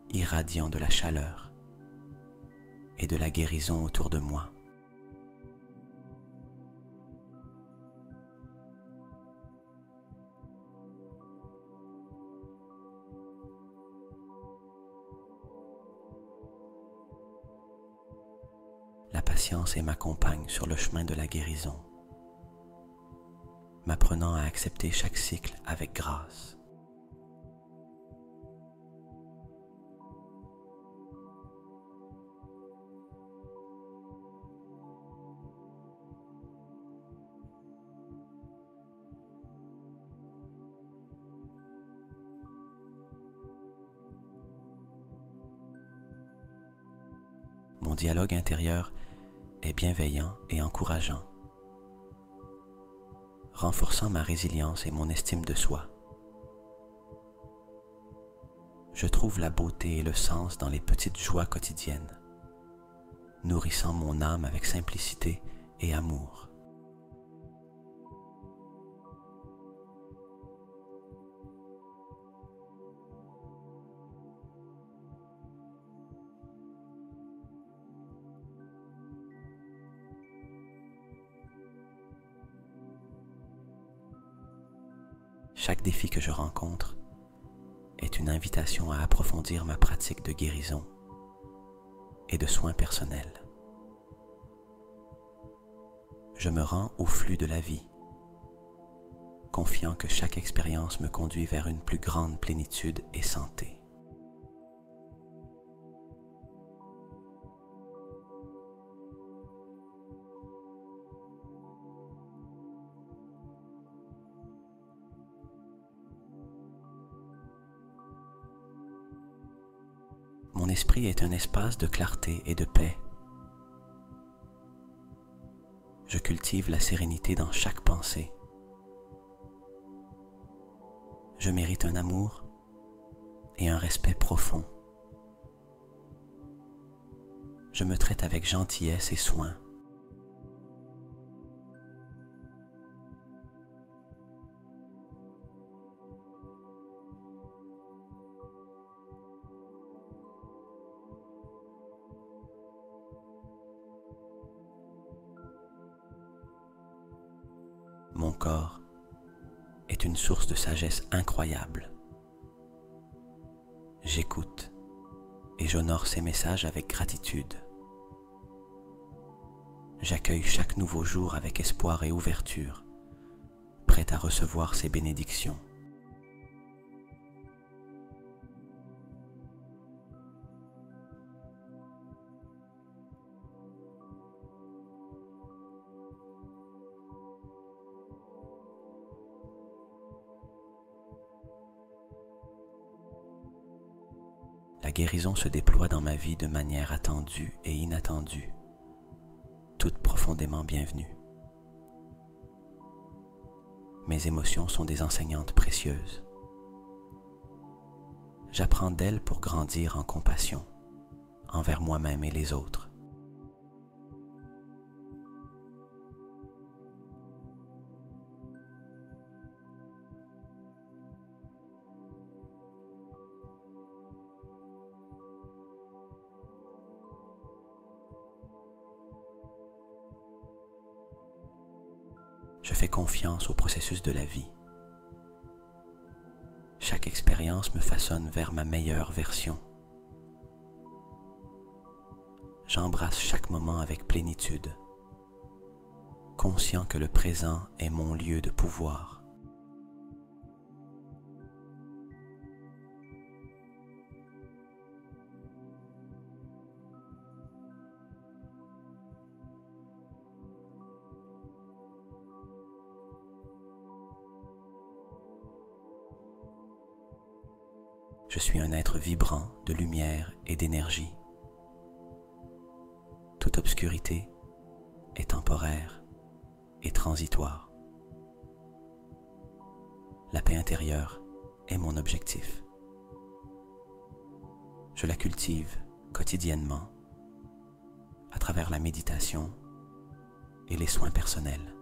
irradiant de la chaleur et de la guérison autour de moi. La patience m'accompagne sur le chemin de la guérison, m'apprenant à accepter chaque cycle avec grâce. dialogue intérieur est bienveillant et encourageant, renforçant ma résilience et mon estime de soi. Je trouve la beauté et le sens dans les petites joies quotidiennes, nourrissant mon âme avec simplicité et amour. Chaque défi que je rencontre est une invitation à approfondir ma pratique de guérison et de soins personnels. Je me rends au flux de la vie, confiant que chaque expérience me conduit vers une plus grande plénitude et santé. Mon esprit est un espace de clarté et de paix. Je cultive la sérénité dans chaque pensée. Je mérite un amour et un respect profond. Je me traite avec gentillesse et soin. Mon corps est une source de sagesse incroyable. J'écoute et j'honore ces messages avec gratitude. J'accueille chaque nouveau jour avec espoir et ouverture, prêt à recevoir ces bénédictions. La guérison se déploie dans ma vie de manière attendue et inattendue, toute profondément bienvenue. Mes émotions sont des enseignantes précieuses. J'apprends d'elles pour grandir en compassion, envers moi-même et les autres. Je fais confiance au processus de la vie. Chaque expérience me façonne vers ma meilleure version. J'embrasse chaque moment avec plénitude, conscient que le présent est mon lieu de pouvoir. Je suis un être vibrant de lumière et d'énergie. Toute obscurité est temporaire et transitoire. La paix intérieure est mon objectif. Je la cultive quotidiennement à travers la méditation et les soins personnels.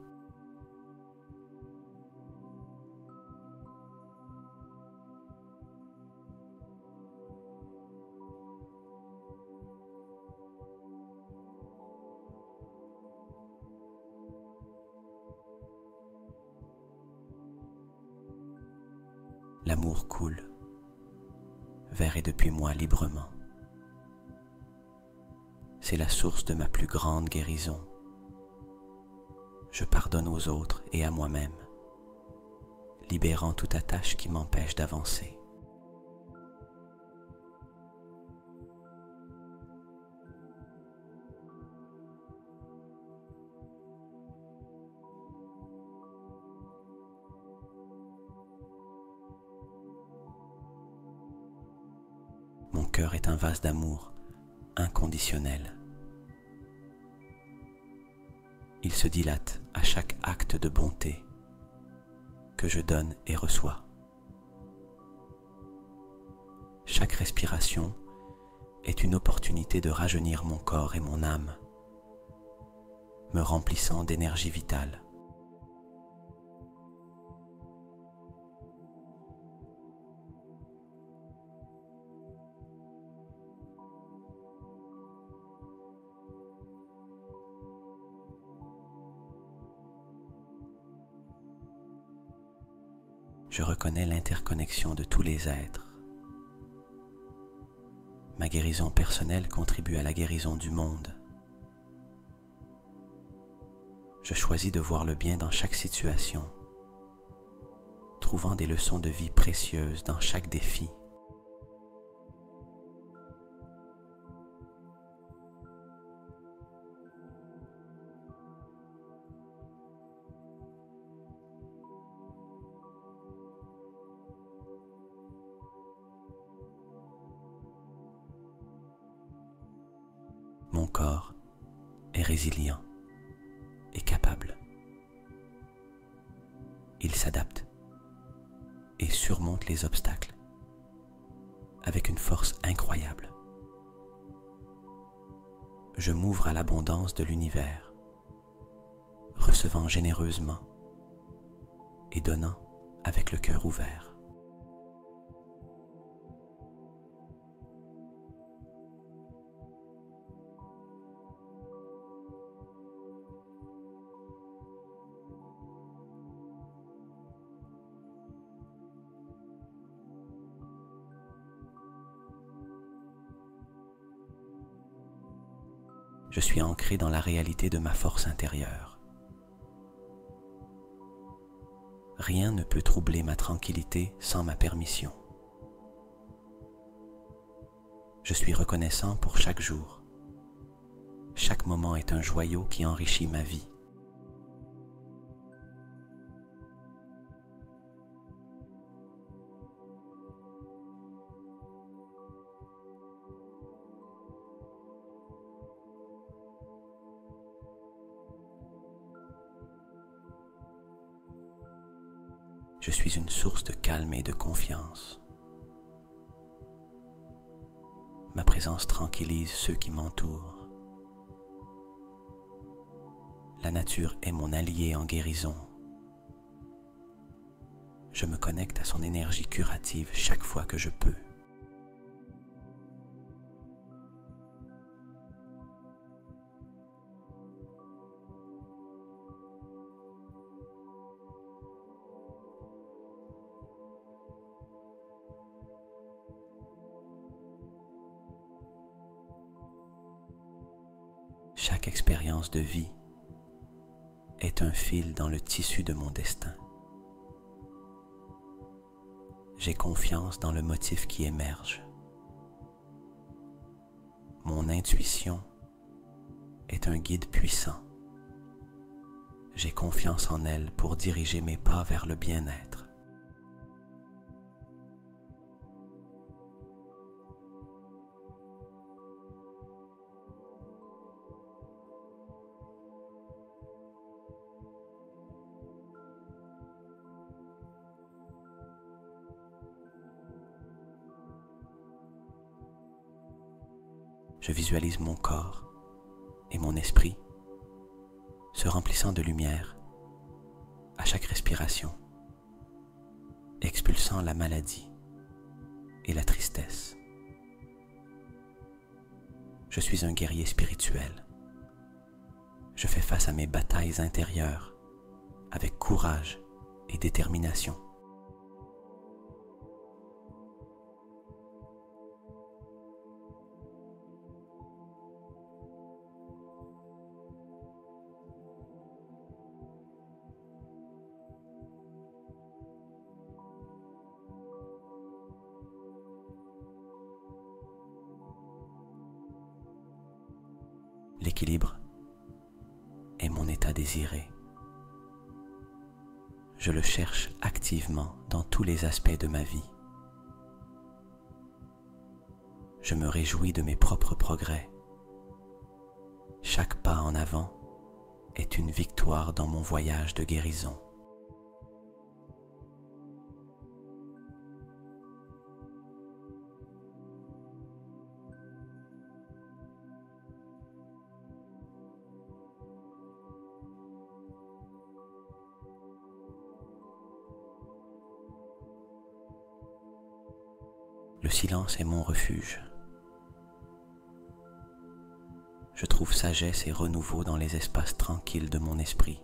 L'amour coule vers et depuis moi librement. C'est la source de ma plus grande guérison. Je pardonne aux autres et à moi-même, libérant toute attache qui m'empêche d'avancer. Mon cœur est un vase d'amour inconditionnel il se dilate à chaque acte de bonté que je donne et reçois. Chaque respiration est une opportunité de rajeunir mon corps et mon âme, me remplissant d'énergie vitale. Je reconnais l'interconnexion de tous les êtres. Ma guérison personnelle contribue à la guérison du monde. Je choisis de voir le bien dans chaque situation, trouvant des leçons de vie précieuses dans chaque défi. Mon corps est résilient et capable. Il s'adapte et surmonte les obstacles avec une force incroyable. Je m'ouvre à l'abondance de l'univers, recevant généreusement et donnant avec le cœur ouvert. Je suis ancré dans la réalité de ma force intérieure. Rien ne peut troubler ma tranquillité sans ma permission. Je suis reconnaissant pour chaque jour. Chaque moment est un joyau qui enrichit ma vie. Je suis une source de calme et de confiance. Ma présence tranquillise ceux qui m'entourent. La nature est mon allié en guérison. Je me connecte à son énergie curative chaque fois que je peux. Chaque expérience de vie est un fil dans le tissu de mon destin. J'ai confiance dans le motif qui émerge. Mon intuition est un guide puissant. J'ai confiance en elle pour diriger mes pas vers le bien-être. Je visualise mon corps et mon esprit se remplissant de lumière à chaque respiration, expulsant la maladie et la tristesse. Je suis un guerrier spirituel. Je fais face à mes batailles intérieures avec courage et détermination. L'équilibre est mon état désiré. Je le cherche activement dans tous les aspects de ma vie. Je me réjouis de mes propres progrès. Chaque pas en avant est une victoire dans mon voyage de guérison. Le silence est mon refuge. Je trouve sagesse et renouveau dans les espaces tranquilles de mon esprit.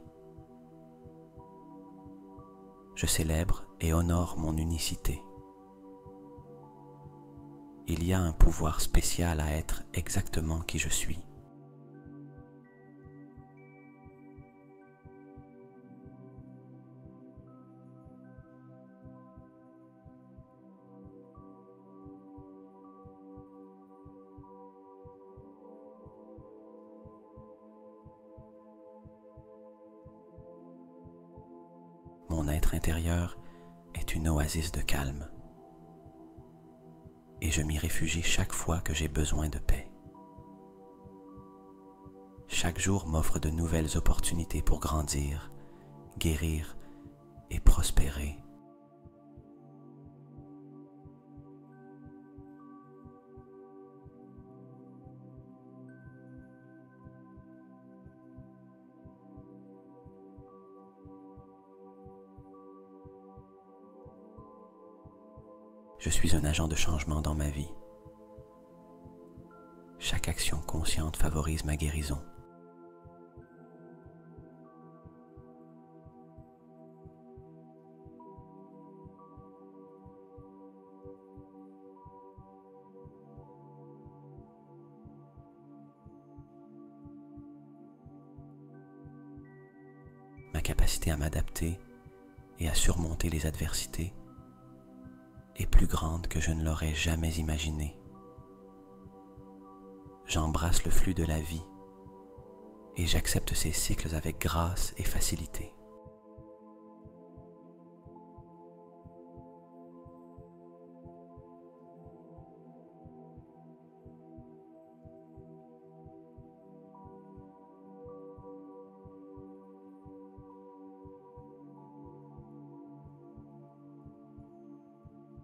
Je célèbre et honore mon unicité. Il y a un pouvoir spécial à être exactement qui je suis. Mon être intérieur est une oasis de calme et je m'y réfugie chaque fois que j'ai besoin de paix. Chaque jour m'offre de nouvelles opportunités pour grandir, guérir et prospérer. Je suis un agent de changement dans ma vie. Chaque action consciente favorise ma guérison. Ma capacité à m'adapter et à surmonter les adversités est plus grande que je ne l'aurais jamais imaginé. J'embrasse le flux de la vie et j'accepte ses cycles avec grâce et facilité.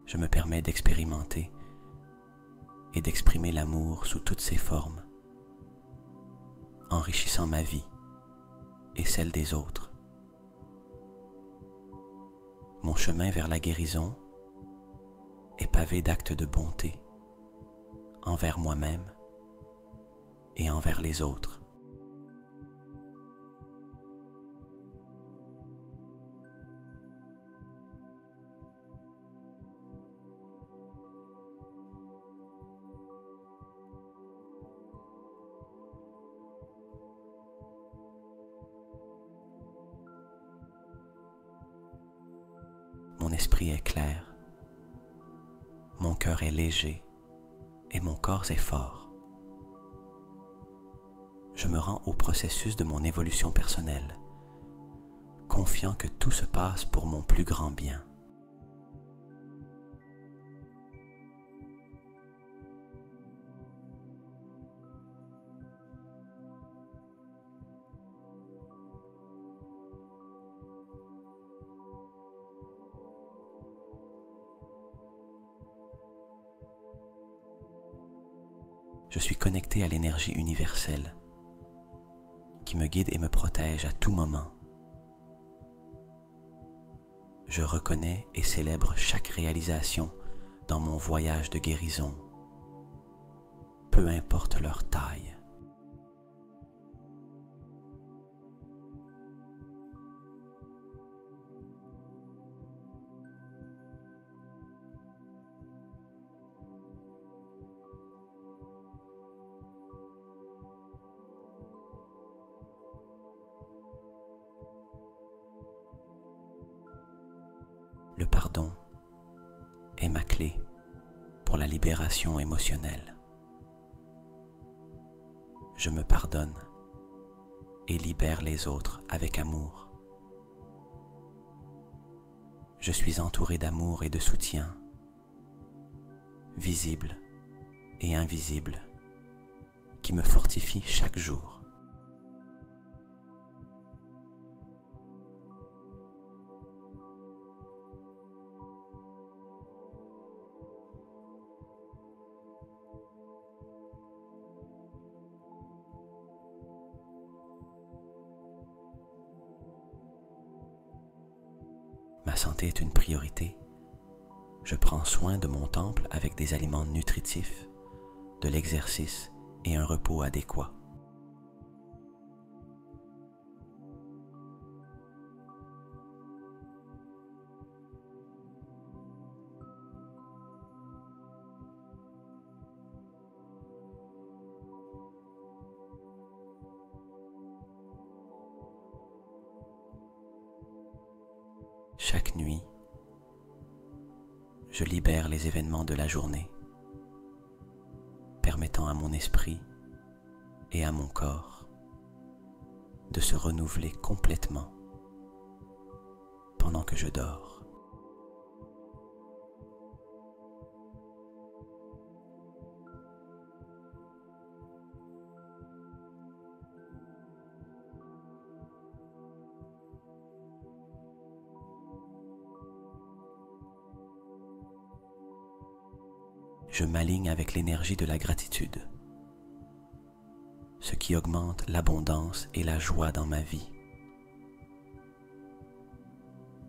Je me permets d'expérimenter et d'exprimer l'amour sous toutes ses formes, enrichissant ma vie et celle des autres. Mon chemin vers la guérison est pavé d'actes de bonté envers moi-même et envers les autres. Mon esprit est clair, mon cœur est léger et mon corps est fort. Je me rends au processus de mon évolution personnelle, confiant que tout se passe pour mon plus grand bien. Je suis connecté à l'énergie universelle qui me guide et me protège à tout moment. Je reconnais et célèbre chaque réalisation dans mon voyage de guérison, peu importe leur taille. Le pardon est ma clé pour la libération émotionnelle. Je me pardonne et libère les autres avec amour. Je suis entouré d'amour et de soutien, visible et invisible, qui me fortifie chaque jour. Ma santé est une priorité. Je prends soin de mon temple avec des aliments nutritifs, de l'exercice et un repos adéquat. Chaque nuit, je libère les événements de la journée, permettant à mon esprit et à mon corps de se renouveler complètement pendant que je dors. Je m'aligne avec l'énergie de la gratitude, ce qui augmente l'abondance et la joie dans ma vie.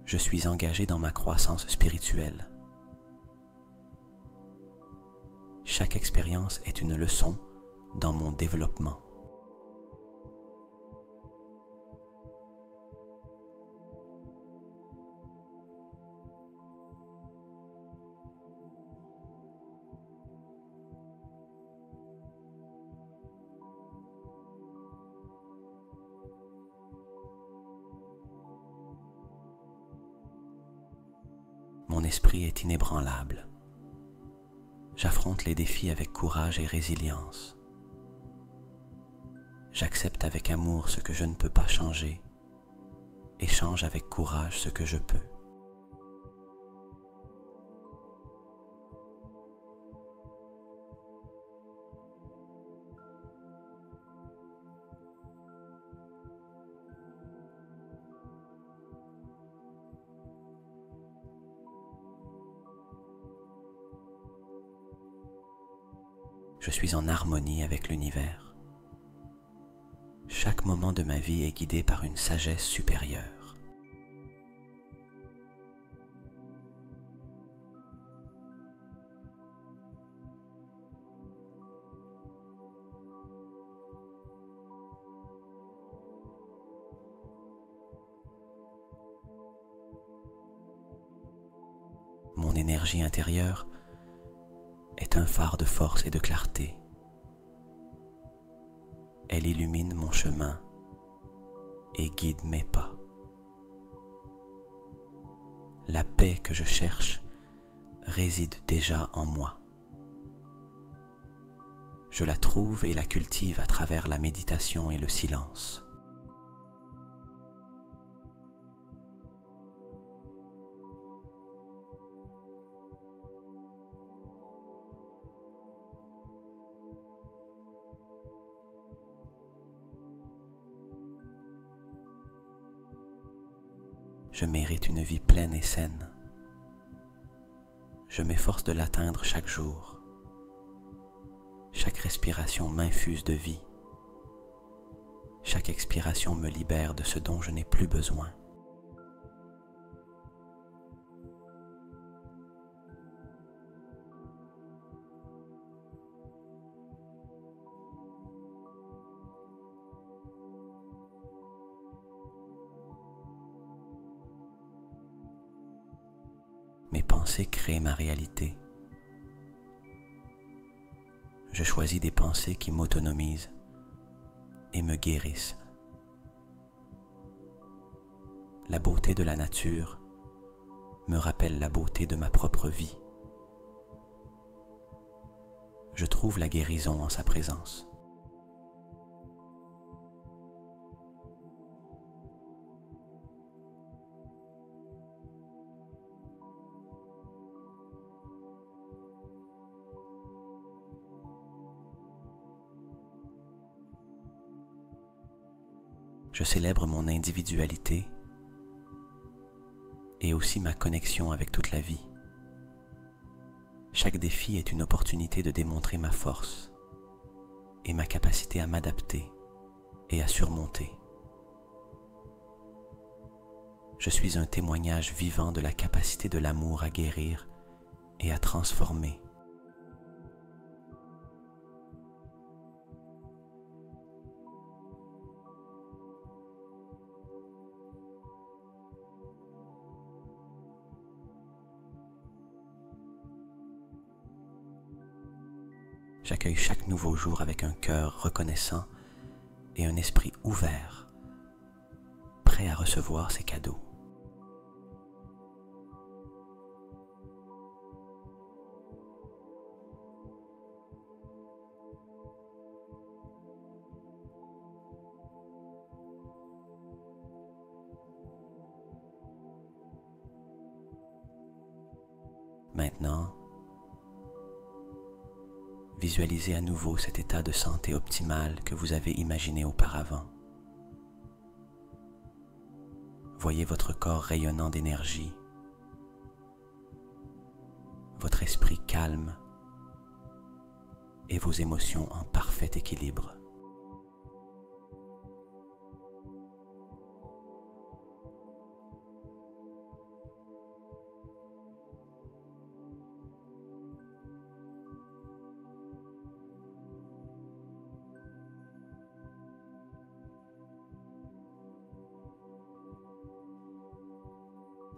Je suis engagé dans ma croissance spirituelle. Chaque expérience est une leçon dans mon développement. Mon esprit est inébranlable. J'affronte les défis avec courage et résilience. J'accepte avec amour ce que je ne peux pas changer et change avec courage ce que je peux. Je suis en harmonie avec l'univers. Chaque moment de ma vie est guidé par une sagesse supérieure. Mon énergie intérieure est un phare de force et de clarté. Elle illumine mon chemin et guide mes pas. La paix que je cherche réside déjà en moi. Je la trouve et la cultive à travers la méditation et le silence. Je mérite une vie pleine et saine. Je m'efforce de l'atteindre chaque jour. Chaque respiration m'infuse de vie. Chaque expiration me libère de ce dont je n'ai plus besoin. Mes pensées créent ma réalité. Je choisis des pensées qui m'autonomisent et me guérissent. La beauté de la nature me rappelle la beauté de ma propre vie. Je trouve la guérison en sa présence. Je célèbre mon individualité et aussi ma connexion avec toute la vie. Chaque défi est une opportunité de démontrer ma force et ma capacité à m'adapter et à surmonter. Je suis un témoignage vivant de la capacité de l'amour à guérir et à transformer. J'accueille chaque nouveau jour avec un cœur reconnaissant et un esprit ouvert, prêt à recevoir ces cadeaux. Maintenant, visualisez à nouveau cet état de santé optimal que vous avez imaginé auparavant. Voyez votre corps rayonnant d'énergie, votre esprit calme et vos émotions en parfait équilibre.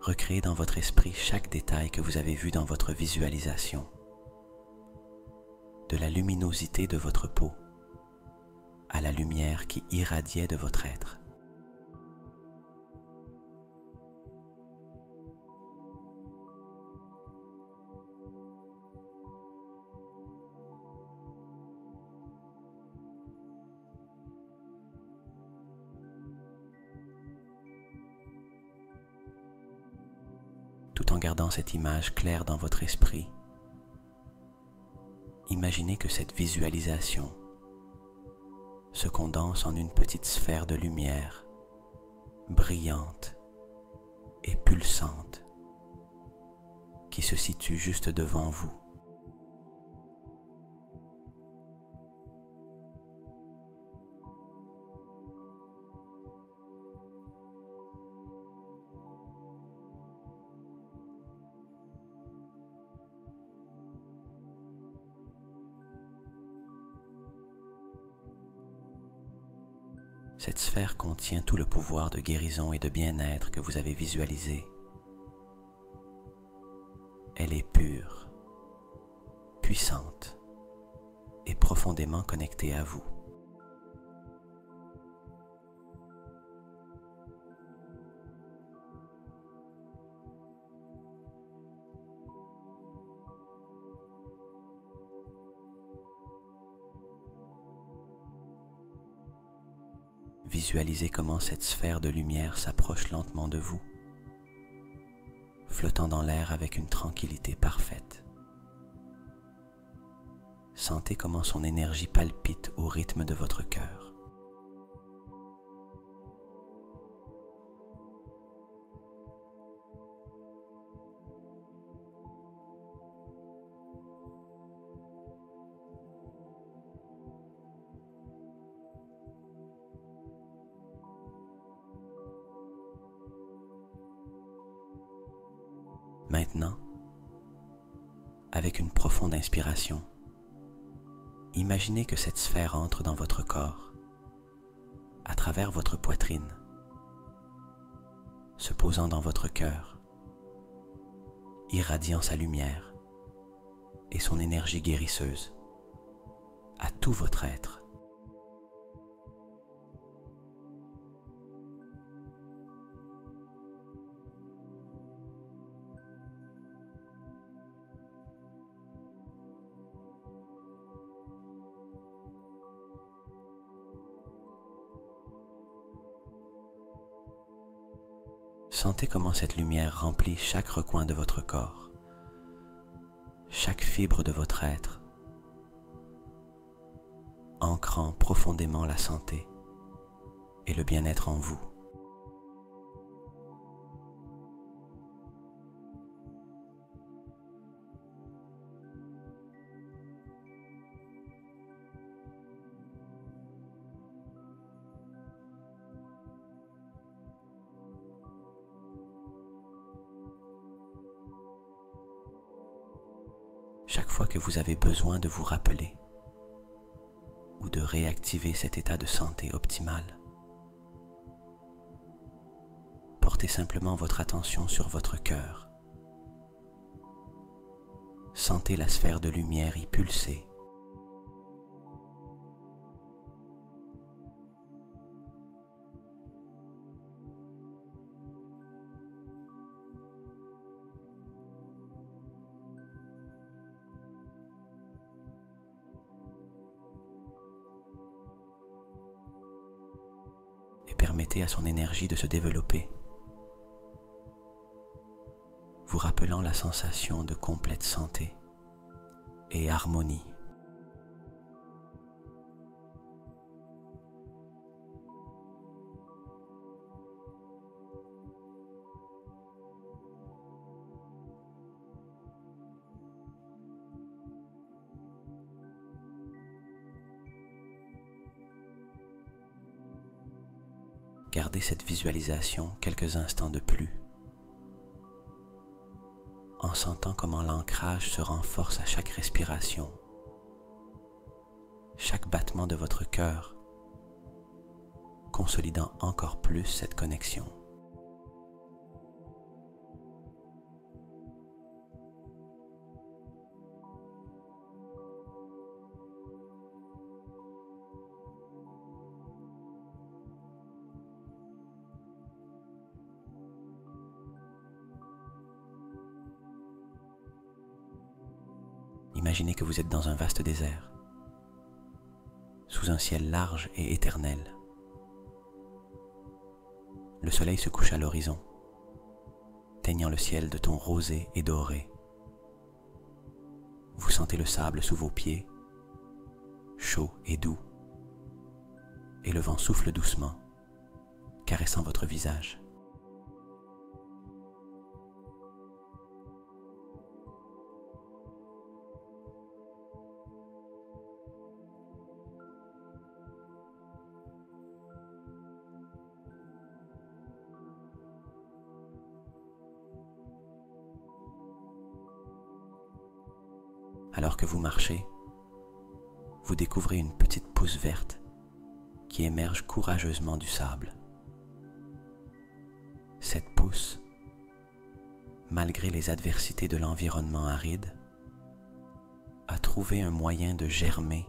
Recréez dans votre esprit chaque détail que vous avez vu dans votre visualisation, de la luminosité de votre peau à la lumière qui irradiait de votre être. Tout en gardant cette image claire dans votre esprit, imaginez que cette visualisation se condense en une petite sphère de lumière, brillante et pulsante, qui se situe juste devant vous. Cette sphère contient tout le pouvoir de guérison et de bien-être que vous avez visualisé. Elle est pure, puissante et profondément connectée à vous. Visualisez comment cette sphère de lumière s'approche lentement de vous, flottant dans l'air avec une tranquillité parfaite. Sentez comment son énergie palpite au rythme de votre cœur. Maintenant, avec une profonde inspiration, imaginez que cette sphère entre dans votre corps, à travers votre poitrine, se posant dans votre cœur, irradiant sa lumière et son énergie guérisseuse à tout votre être. Sentez comment cette lumière remplit chaque recoin de votre corps, chaque fibre de votre être, ancrant profondément la santé et le bien-être en vous. chaque fois que vous avez besoin de vous rappeler ou de réactiver cet état de santé optimal. Portez simplement votre attention sur votre cœur. Sentez la sphère de lumière y pulser. Et permettez à son énergie de se développer, vous rappelant la sensation de complète santé et harmonie. Gardez cette visualisation quelques instants de plus, en sentant comment l'ancrage se renforce à chaque respiration, chaque battement de votre cœur, consolidant encore plus cette connexion. Imaginez que vous êtes dans un vaste désert, sous un ciel large et éternel. Le soleil se couche à l'horizon, teignant le ciel de tons rosés et dorés. Vous sentez le sable sous vos pieds, chaud et doux, et le vent souffle doucement, caressant votre visage. Alors que vous marchez, vous découvrez une petite pousse verte qui émerge courageusement du sable. Cette pousse, malgré les adversités de l'environnement aride, a trouvé un moyen de germer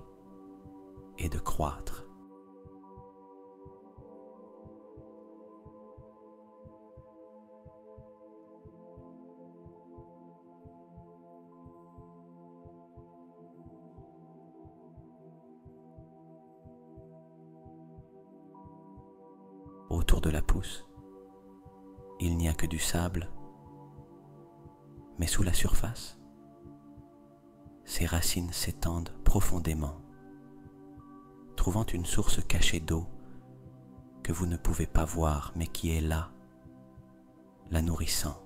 et de croître. Autour de la pousse, il n'y a que du sable, mais sous la surface, ses racines s'étendent profondément, trouvant une source cachée d'eau que vous ne pouvez pas voir, mais qui est là, la nourrissant.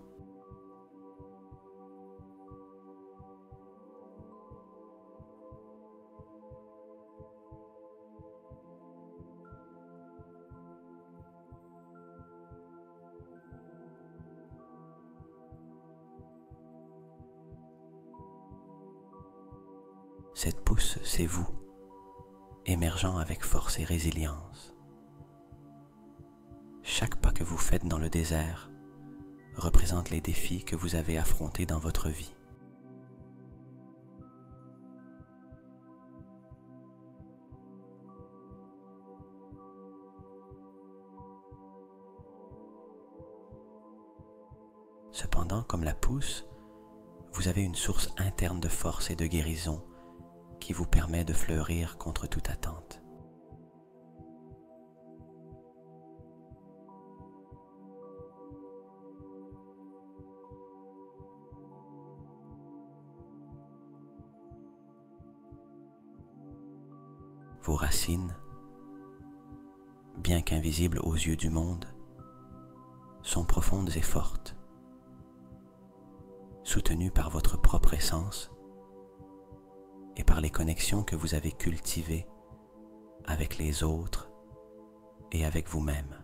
Cette pousse, c'est vous, émergeant avec force et résilience. Chaque pas que vous faites dans le désert représente les défis que vous avez affrontés dans votre vie. Cependant, comme la pousse, vous avez une source interne de force et de guérison qui vous permet de fleurir contre toute attente. Vos racines, bien qu'invisibles aux yeux du monde, sont profondes et fortes, soutenues par votre propre essence et par les connexions que vous avez cultivées avec les autres et avec vous-même.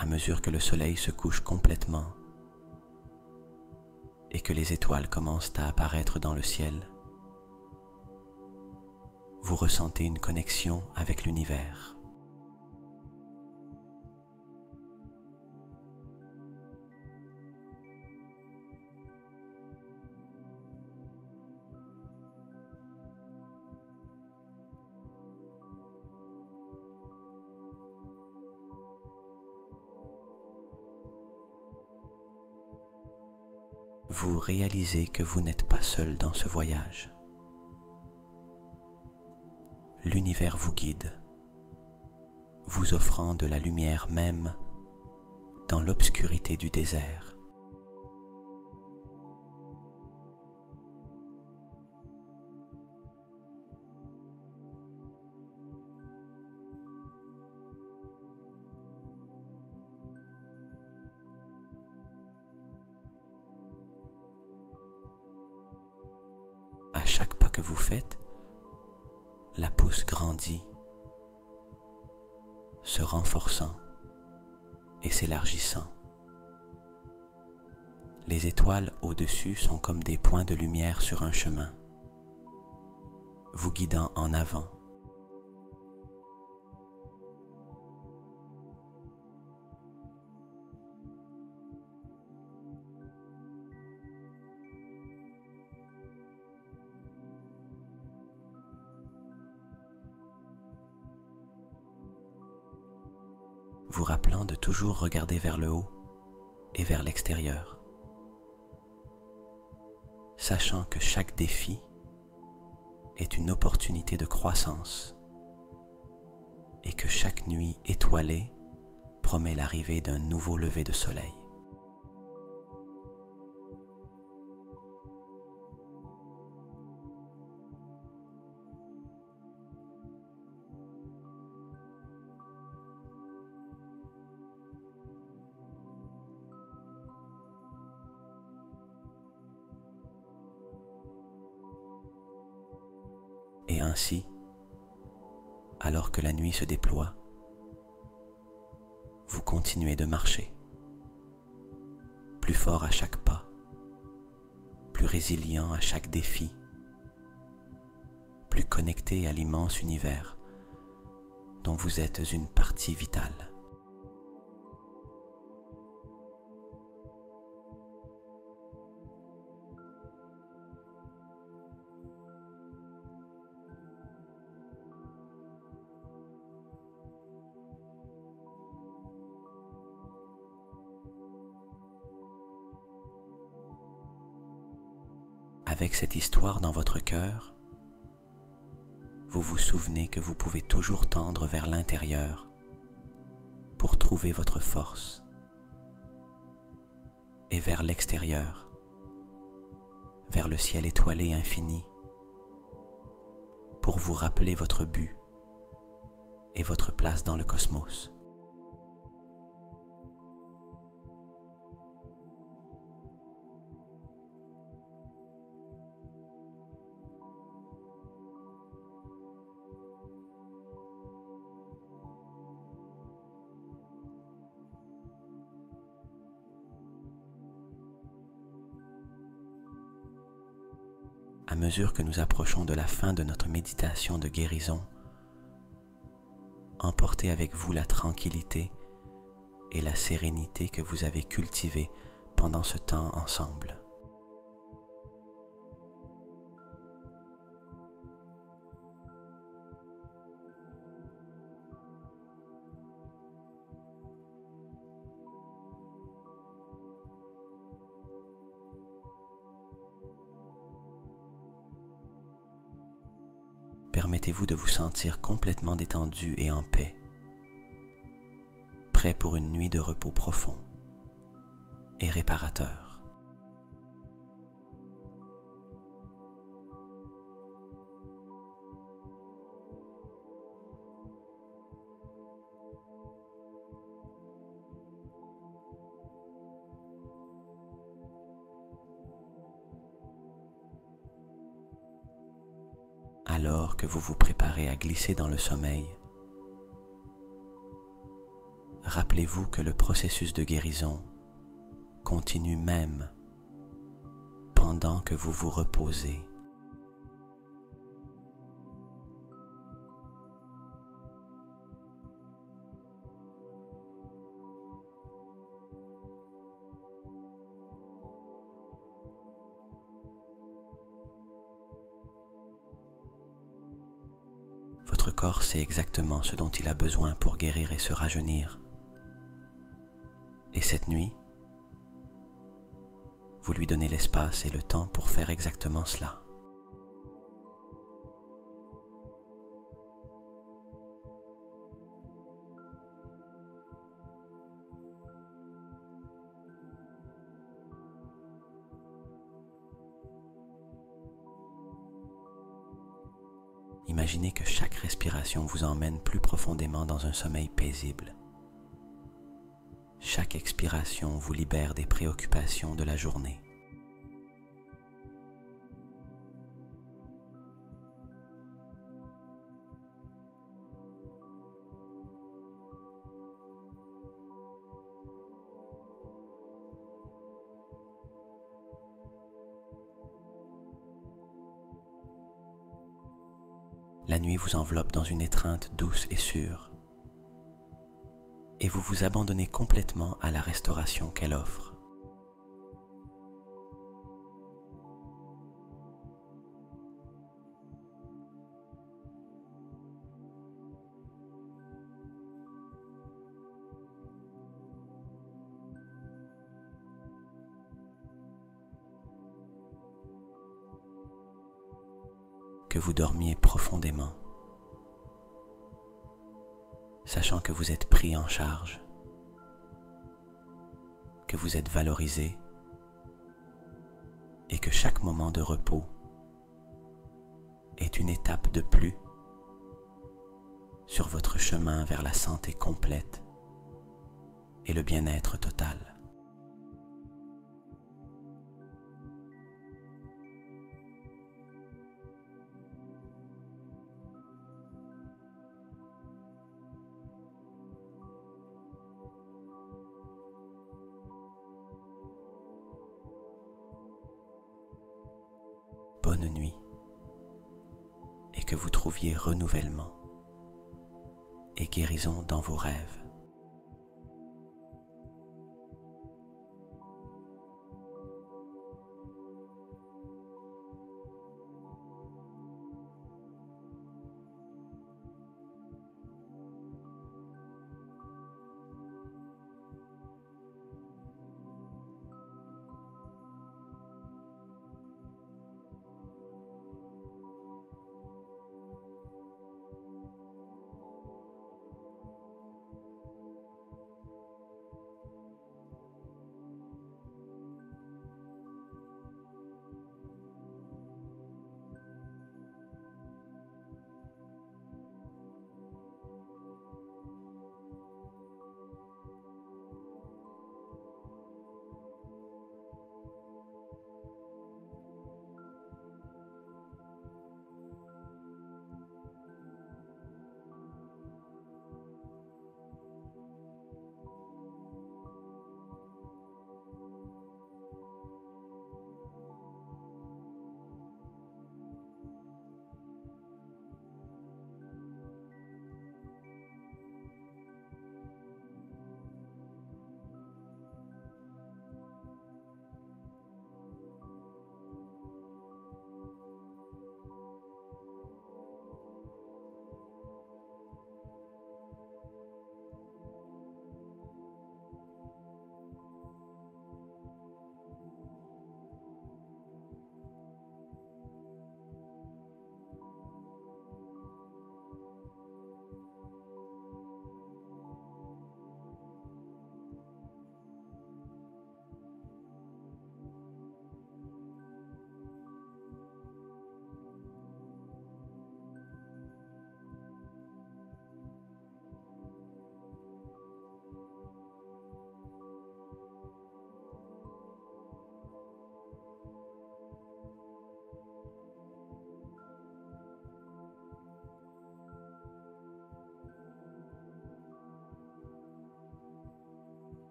à mesure que le soleil se couche complètement et que les étoiles commencent à apparaître dans le ciel, vous ressentez une connexion avec l'univers. Vous réalisez que vous n'êtes pas seul dans ce voyage. L'univers vous guide, vous offrant de la lumière même dans l'obscurité du désert. À chaque pas que vous faites, la pousse grandit, se renforçant et s'élargissant. Les étoiles au-dessus sont comme des points de lumière sur un chemin, vous guidant en avant. Vous rappelant de toujours regarder vers le haut et vers l'extérieur, sachant que chaque défi est une opportunité de croissance et que chaque nuit étoilée promet l'arrivée d'un nouveau lever de soleil. Et ainsi, alors que la nuit se déploie, vous continuez de marcher, plus fort à chaque pas, plus résilient à chaque défi, plus connecté à l'immense univers dont vous êtes une partie vitale. Avec cette histoire dans votre cœur, vous vous souvenez que vous pouvez toujours tendre vers l'intérieur pour trouver votre force, et vers l'extérieur, vers le ciel étoilé infini, pour vous rappeler votre but et votre place dans le cosmos. À mesure que nous approchons de la fin de notre méditation de guérison, emportez avec vous la tranquillité et la sérénité que vous avez cultivées pendant ce temps ensemble. Permettez-vous de vous sentir complètement détendu et en paix, prêt pour une nuit de repos profond et réparateur. Alors que vous vous préparez à glisser dans le sommeil, rappelez-vous que le processus de guérison continue même pendant que vous vous reposez. Votre corps sait exactement ce dont il a besoin pour guérir et se rajeunir. Et cette nuit, vous lui donnez l'espace et le temps pour faire exactement cela. Imaginez que chaque respiration vous emmène plus profondément dans un sommeil paisible. Chaque expiration vous libère des préoccupations de la journée. La nuit vous enveloppe dans une étreinte douce et sûre, et vous vous abandonnez complètement à la restauration qu'elle offre. Que vous dormiez profondément, sachant que vous êtes pris en charge, que vous êtes valorisé et que chaque moment de repos est une étape de plus sur votre chemin vers la santé complète et le bien-être total. Bonne nuit et que vous trouviez renouvellement et guérison dans vos rêves.